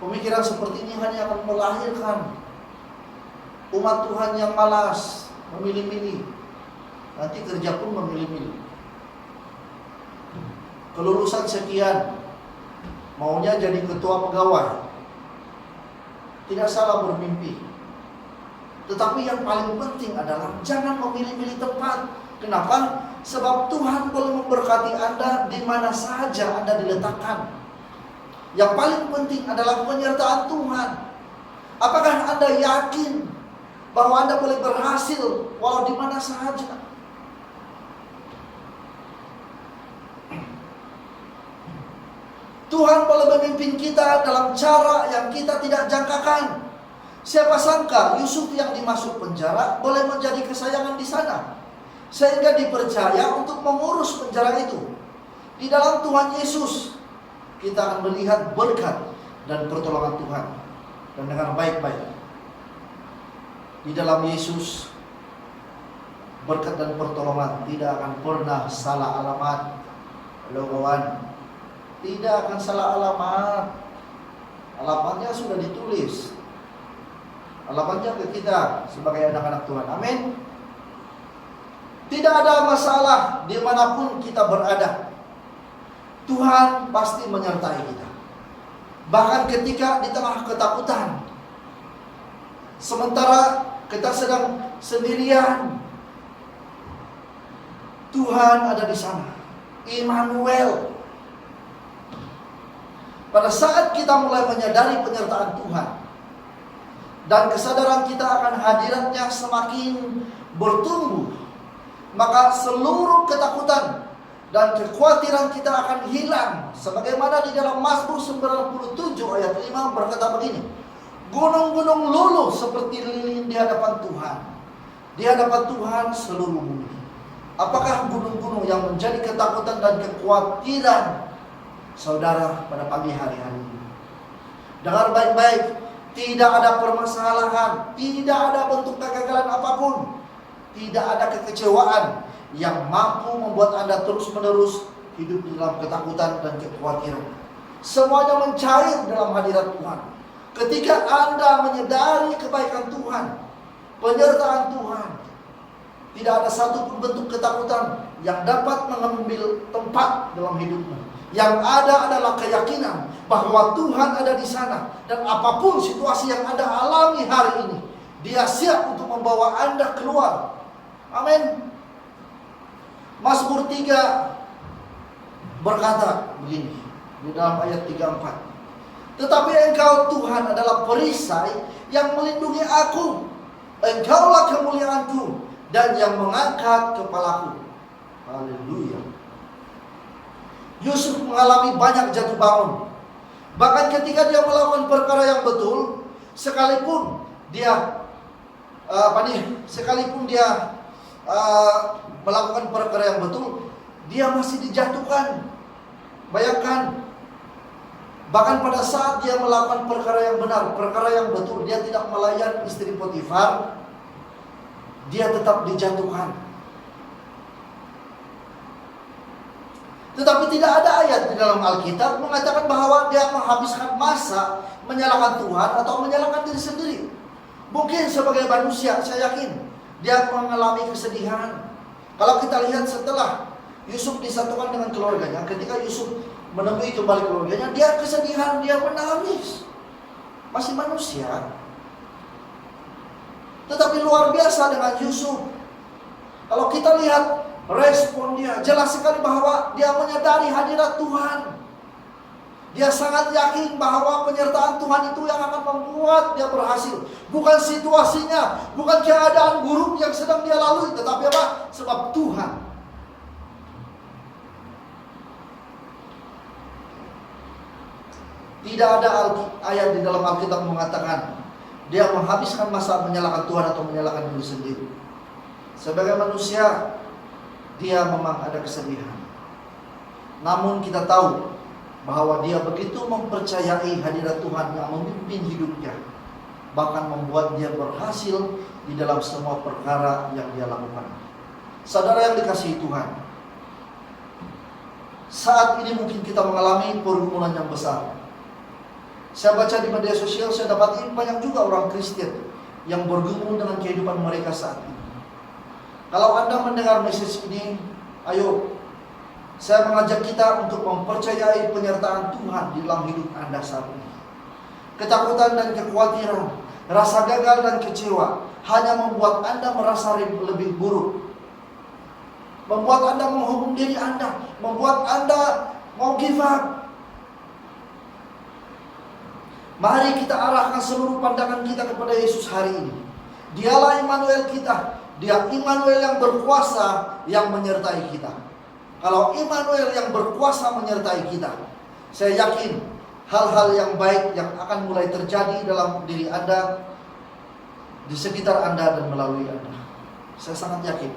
Pemikiran seperti ini hanya akan melahirkan umat Tuhan yang malas, memilih-milih. Nanti kerja pun memilih-milih. Kelulusan sekian, maunya jadi ketua pegawai. Tidak salah bermimpi. Tetapi yang paling penting adalah jangan memilih-milih tempat. Kenapa? Sebab Tuhan boleh memberkati Anda di mana saja Anda diletakkan. Yang paling penting adalah penyertaan Tuhan. Apakah Anda yakin bahwa Anda boleh berhasil walau di mana saja? Tuhan boleh memimpin kita dalam cara yang kita tidak jangkakan. Siapa sangka Yusuf yang dimasuk penjara boleh menjadi kesayangan di sana, sehingga dipercaya untuk mengurus penjara itu. Di dalam Tuhan Yesus kita akan melihat berkat dan pertolongan Tuhan. Dan dengar baik-baik, di dalam Yesus berkat dan pertolongan tidak akan pernah salah alamat. Halo kawan, tidak akan salah alamat. Alamatnya sudah ditulis. Alamatnya ke kita sebagai anak-anak Tuhan. Amin. Tidak ada masalah dimanapun kita berada. Tuhan pasti menyertai kita. Bahkan ketika di tengah ketakutan, sementara kita sedang sendirian, Tuhan ada di sana. Immanuel. Pada saat kita mulai menyadari penyertaan Tuhan dan kesadaran kita akan hadiratnya semakin bertumbuh, maka seluruh ketakutan dan kekhawatiran kita akan hilang. Sebagaimana di dalam Mazmur 97 ayat 5 berkata begini, gunung-gunung luluh seperti lilin di hadapan Tuhan. Di hadapan Tuhan seluruh bumi. Apakah gunung-gunung yang menjadi ketakutan dan kekhawatiran saudara pada pagi hari-hari ini? Dengar baik-baik. Tidak ada permasalahan, tidak ada bentuk kegagalan apapun, tidak ada kekecewaan yang mampu membuat Anda terus-menerus hidup dalam ketakutan dan kekhawatiran. Semuanya mencair dalam hadirat Tuhan. Ketika Anda menyadari kebaikan Tuhan, penyertaan Tuhan, tidak ada satupun bentuk ketakutan yang dapat mengambil tempat dalam hidupmu. Yang ada adalah keyakinan bahwa Tuhan ada di sana, dan apapun situasi yang Anda alami hari ini, Dia siap untuk membawa Anda keluar. Amin. Mazmur 3 berkata begini di dalam ayat 34. Tetapi Engkau Tuhan adalah perisai yang melindungi aku. Engkaulah kemuliaanku dan yang mengangkat kepalaku. Haleluya. Yusuf mengalami banyak jatuh bangun. Bahkan ketika dia melakukan perkara yang betul, sekalipun dia melakukan perkara yang betul, dia masih dijatuhkan. Bayangkan, bahkan pada saat dia melakukan perkara yang benar, perkara yang betul, dia tidak melayan istri Potifar, dia tetap dijatuhkan. Tetapi tidak ada ayat di dalam Alkitab mengatakan bahwa dia menghabiskan masa menyalahkan Tuhan atau menyalahkan diri sendiri. Mungkin sebagai manusia, saya yakin dia mengalami kesedihan. Kalau kita lihat setelah Yusuf disatukan dengan keluarganya, ketika Yusuf menemui kembali keluarganya, dia kesedihan, dia menangis. Masih manusia. Tetapi luar biasa dengan Yusuf. Kalau kita lihat respon dia, jelas sekali bahwa dia menyadari hadirat Tuhan. Dia sangat yakin bahwa penyertaan Tuhan itu yang akan membuat dia berhasil. Bukan situasinya, bukan keadaan buruk yang sedang dia lalui, tetapi apa? Sebab Tuhan. Tidak ada ayat di dalam Alkitab mengatakan dia menghabiskan masa menyalahkan Tuhan atau menyalahkan diri sendiri. Sebagai manusia, dia memang ada kesedihan. Namun kita tahu bahwa dia begitu mempercayai hadirat Tuhan yang memimpin hidupnya, bahkan membuat dia berhasil di dalam semua perkara yang dia lakukan. Saudara yang dikasihi Tuhan, saat ini mungkin kita mengalami pergumulan yang besar. Saya baca di media sosial, saya dapat banyak juga orang Kristen yang bergumul dengan kehidupan mereka saat ini. Kalau Anda mendengar message ini, ayo, saya mengajak kita untuk mempercayai penyertaan Tuhan di dalam hidup Anda saat ini. Ketakutan dan kekhawatiran, rasa gagal dan kecewa hanya membuat Anda merasa lebih buruk, membuat Anda menghukum diri Anda, membuat Anda mau give up. Mari kita arahkan seluruh pandangan kita kepada Yesus hari ini. Dialah Immanuel kita. Dia Immanuel yang berkuasa yang menyertai kita. Kalau Immanuel yang berkuasa menyertai kita, saya yakin hal-hal yang baik yang akan mulai terjadi dalam diri Anda, di sekitar Anda dan melalui Anda. Saya sangat yakin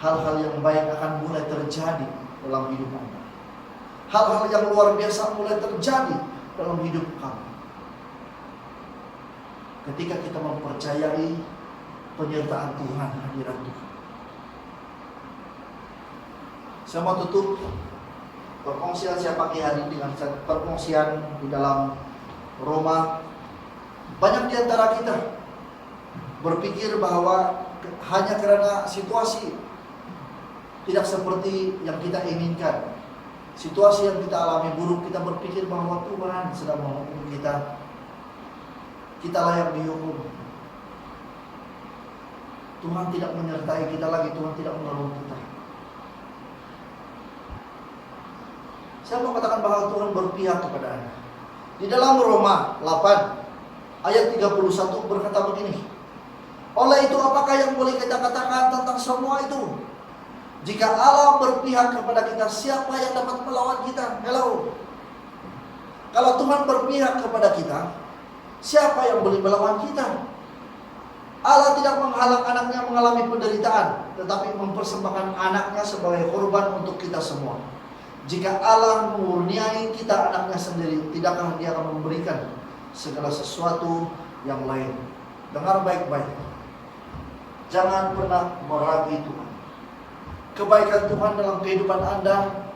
hal-hal yang baik akan mulai terjadi dalam hidup Anda. Hal-hal yang luar biasa mulai terjadi dalam hidup kamu. Ketika kita mempercayai penyertaan Tuhan, hadirat Tuhan. Saya mau tutup perkongsian saya pagi hari dengan perkongsian di dalam Roma. Banyak di antara kita berpikir bahwa hanya karena situasi tidak seperti yang kita inginkan, situasi yang kita alami buruk, kita berpikir bahwa Tuhan sedang menghukum kita. Kita layak dihukum. Tuhan tidak menyertai kita lagi, Tuhan tidak menolong kita. Saya mau katakan bahwa Tuhan berpihak kepada Anda. Di dalam Roma 8 ayat 31 berkata begini. Oleh itu apakah yang boleh kita katakan tentang semua itu? Jika Allah berpihak kepada kita, siapa yang dapat melawan kita? Hello. Kalau Tuhan berpihak kepada kita, siapa yang boleh melawan kita? Allah tidak menghalang anaknya mengalami penderitaan, tetapi mempersembahkan anaknya sebagai korban untuk kita semua. Jika Allah mengurniai kita anaknya sendiri, tidakkah Dia akan memberikan segala sesuatu yang lain? Dengar baik-baik. Jangan pernah meragukan Tuhan. Kebaikan Tuhan dalam kehidupan Anda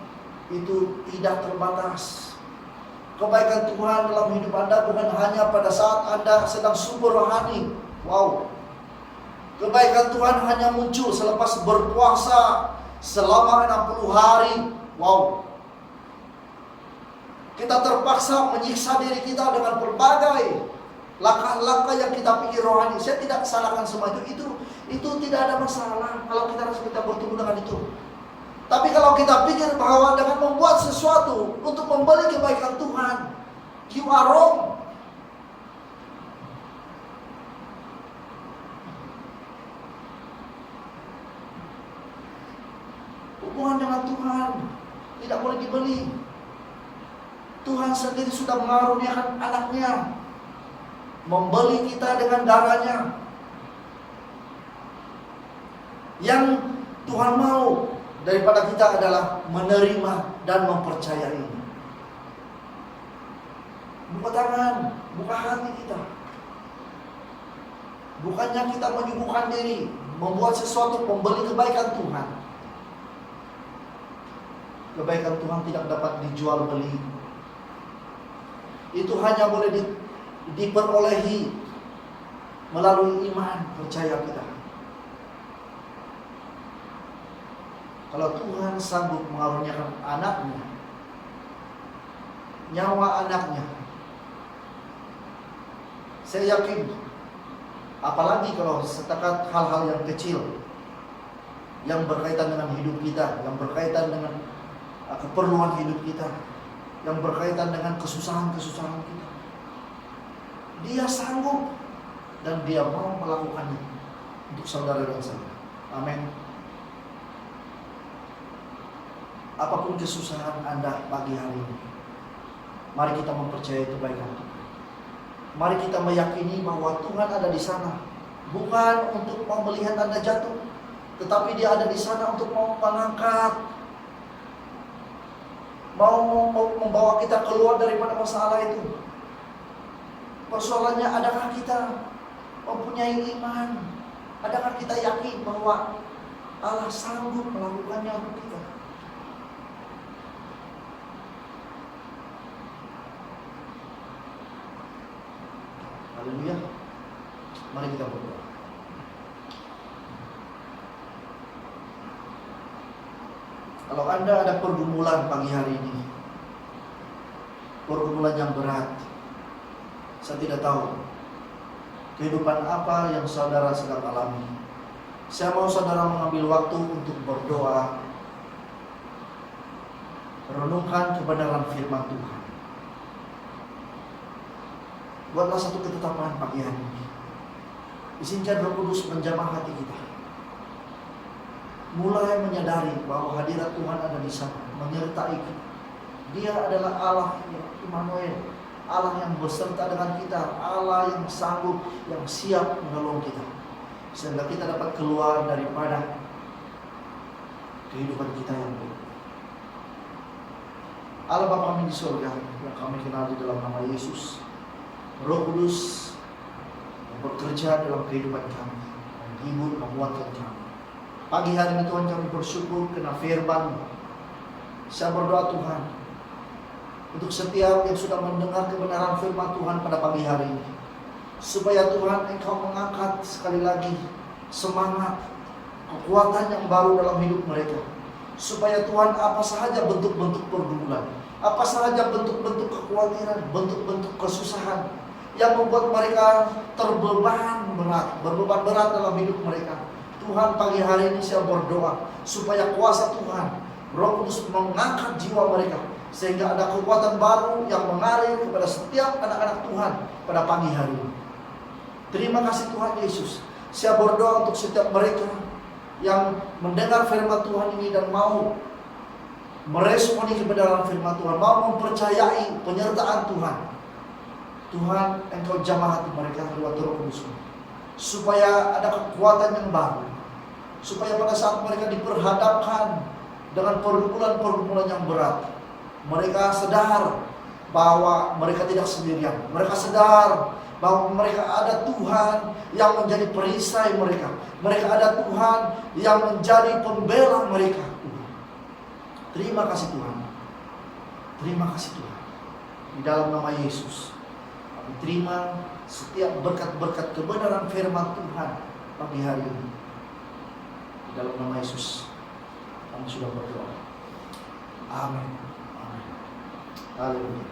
itu tidak terbatas. Kebaikan Tuhan dalam hidup Anda bukan hanya pada saat Anda sedang subur rohani. Wow. Kebaikan Tuhan hanya muncul selepas berpuasa selama 60 hari. Wow. Kita terpaksa menyiksa diri kita dengan berbagai langkah-langkah yang kita pikir rohani. Saya tidak salahkan semua itu tidak ada masalah kalau kita bertemu dengan itu. Tapi kalau kita pikir bahwa dengan membuat sesuatu untuk membeli kebaikan Tuhan, you are wrong. Hubungan dengan Tuhan tidak boleh dibeli. Tuhan sendiri sudah mengaruniakan anaknya, membeli kita dengan darahnya. Yang Tuhan mau daripada kita adalah menerima dan mempercayai. Buka tangan, buka hati kita. Bukannya kita menyibukkan diri, membuat sesuatu, membeli kebaikan Tuhan. Kebaikan Tuhan tidak dapat dijual beli. Itu hanya boleh diperolehi melalui iman percaya kita. Kalau Tuhan sanggup mengaruniakan anaknya, nyawa anaknya, saya yakin, apalagi kalau setakat hal-hal yang kecil yang berkaitan dengan hidup kita, yang berkaitan dengan keperluan hidup kita, yang berkaitan dengan kesusahan-kesusahan kita, Dia sanggup dan Dia mau melakukannya untuk saudara dan saya. Amin. Apapun kesusahan Anda pagi hari ini, mari kita mempercayai kebaikan Tuhan. Mari kita meyakini bahwa Tuhan ada di sana, bukan untuk mau melihat Anda jatuh, tetapi Dia ada di sana untuk mau mengangkat, mau membawa kita keluar daripada masalah itu. Persoalannya, adakah kita mempunyai iman? Adakah kita yakin bahwa Allah sanggup melakukannya untuk kita? Haleluya. Mari kita berdoa. Kalau Anda ada pergumulan pagi hari ini, pergumulan yang berat, saya tidak tahu kehidupan apa yang saudara sedang alami. Saya mau saudara mengambil waktu untuk berdoa, renungkan kebenaran firman Tuhan. Buatlah satu ketetapan pagi hari ini. Izinkan Roh Kudus menjamah hati kita. Mulai menyadari bahwa hadirat Tuhan ada di sana, menyertai kita. Dia adalah Allah yang Immanuel, Allah yang beserta dengan kita, Allah yang sanggup, yang siap menolong kita, sehingga kita dapat keluar daripada kehidupan kita yang buruk. Allah Bapa kami di surga, yang kami kenal di dalam nama Yesus, Roh Kudus yang bekerja dalam kehidupan kami, menghibur, menguatkan kami. Pagi hari ini Tuhan, kami bersyukur karena firman. Saya berdoa Tuhan, untuk setiap yang sudah mendengar kebenaran firman Tuhan pada pagi hari ini, supaya Tuhan Engkau mengangkat sekali lagi semangat, kekuatan yang baru dalam hidup mereka. Supaya Tuhan, apa sahaja bentuk-bentuk pergumulan, apa sahaja bentuk-bentuk kekhawatiran, bentuk-bentuk kesusahan yang membuat mereka berbeban berat dalam hidup mereka, Tuhan, pagi hari ini saya berdoa supaya kuasa Tuhan, Roh Kudus mengangkat jiwa mereka, sehingga ada kekuatan baru yang mengalir kepada setiap anak-anak Tuhan pada pagi hari ini. Terima kasih Tuhan Yesus. Saya berdoa untuk setiap mereka yang mendengar firman Tuhan ini dan mau meresponi kebenaran firman Tuhan, mau mempercayai penyertaan Tuhan. Tuhan, Engkau jamah hati mereka lewat Roh Kudus, supaya ada kekuatan yang baru, supaya pada saat mereka diperhadapkan dengan pergumulan-pergumulan yang berat, mereka sadar bahwa mereka tidak sendirian. Mereka sadar bahwa mereka ada Tuhan yang menjadi perisai mereka. Mereka ada Tuhan yang menjadi pembela mereka. Terima kasih Tuhan. Terima kasih Tuhan. Di dalam nama Yesus, kami terima setiap berkat-berkat kebenaran firman Tuhan pagi hari ini. Di dalam nama Yesus kami sudah berdoa. Amin. Amin. Haleluya.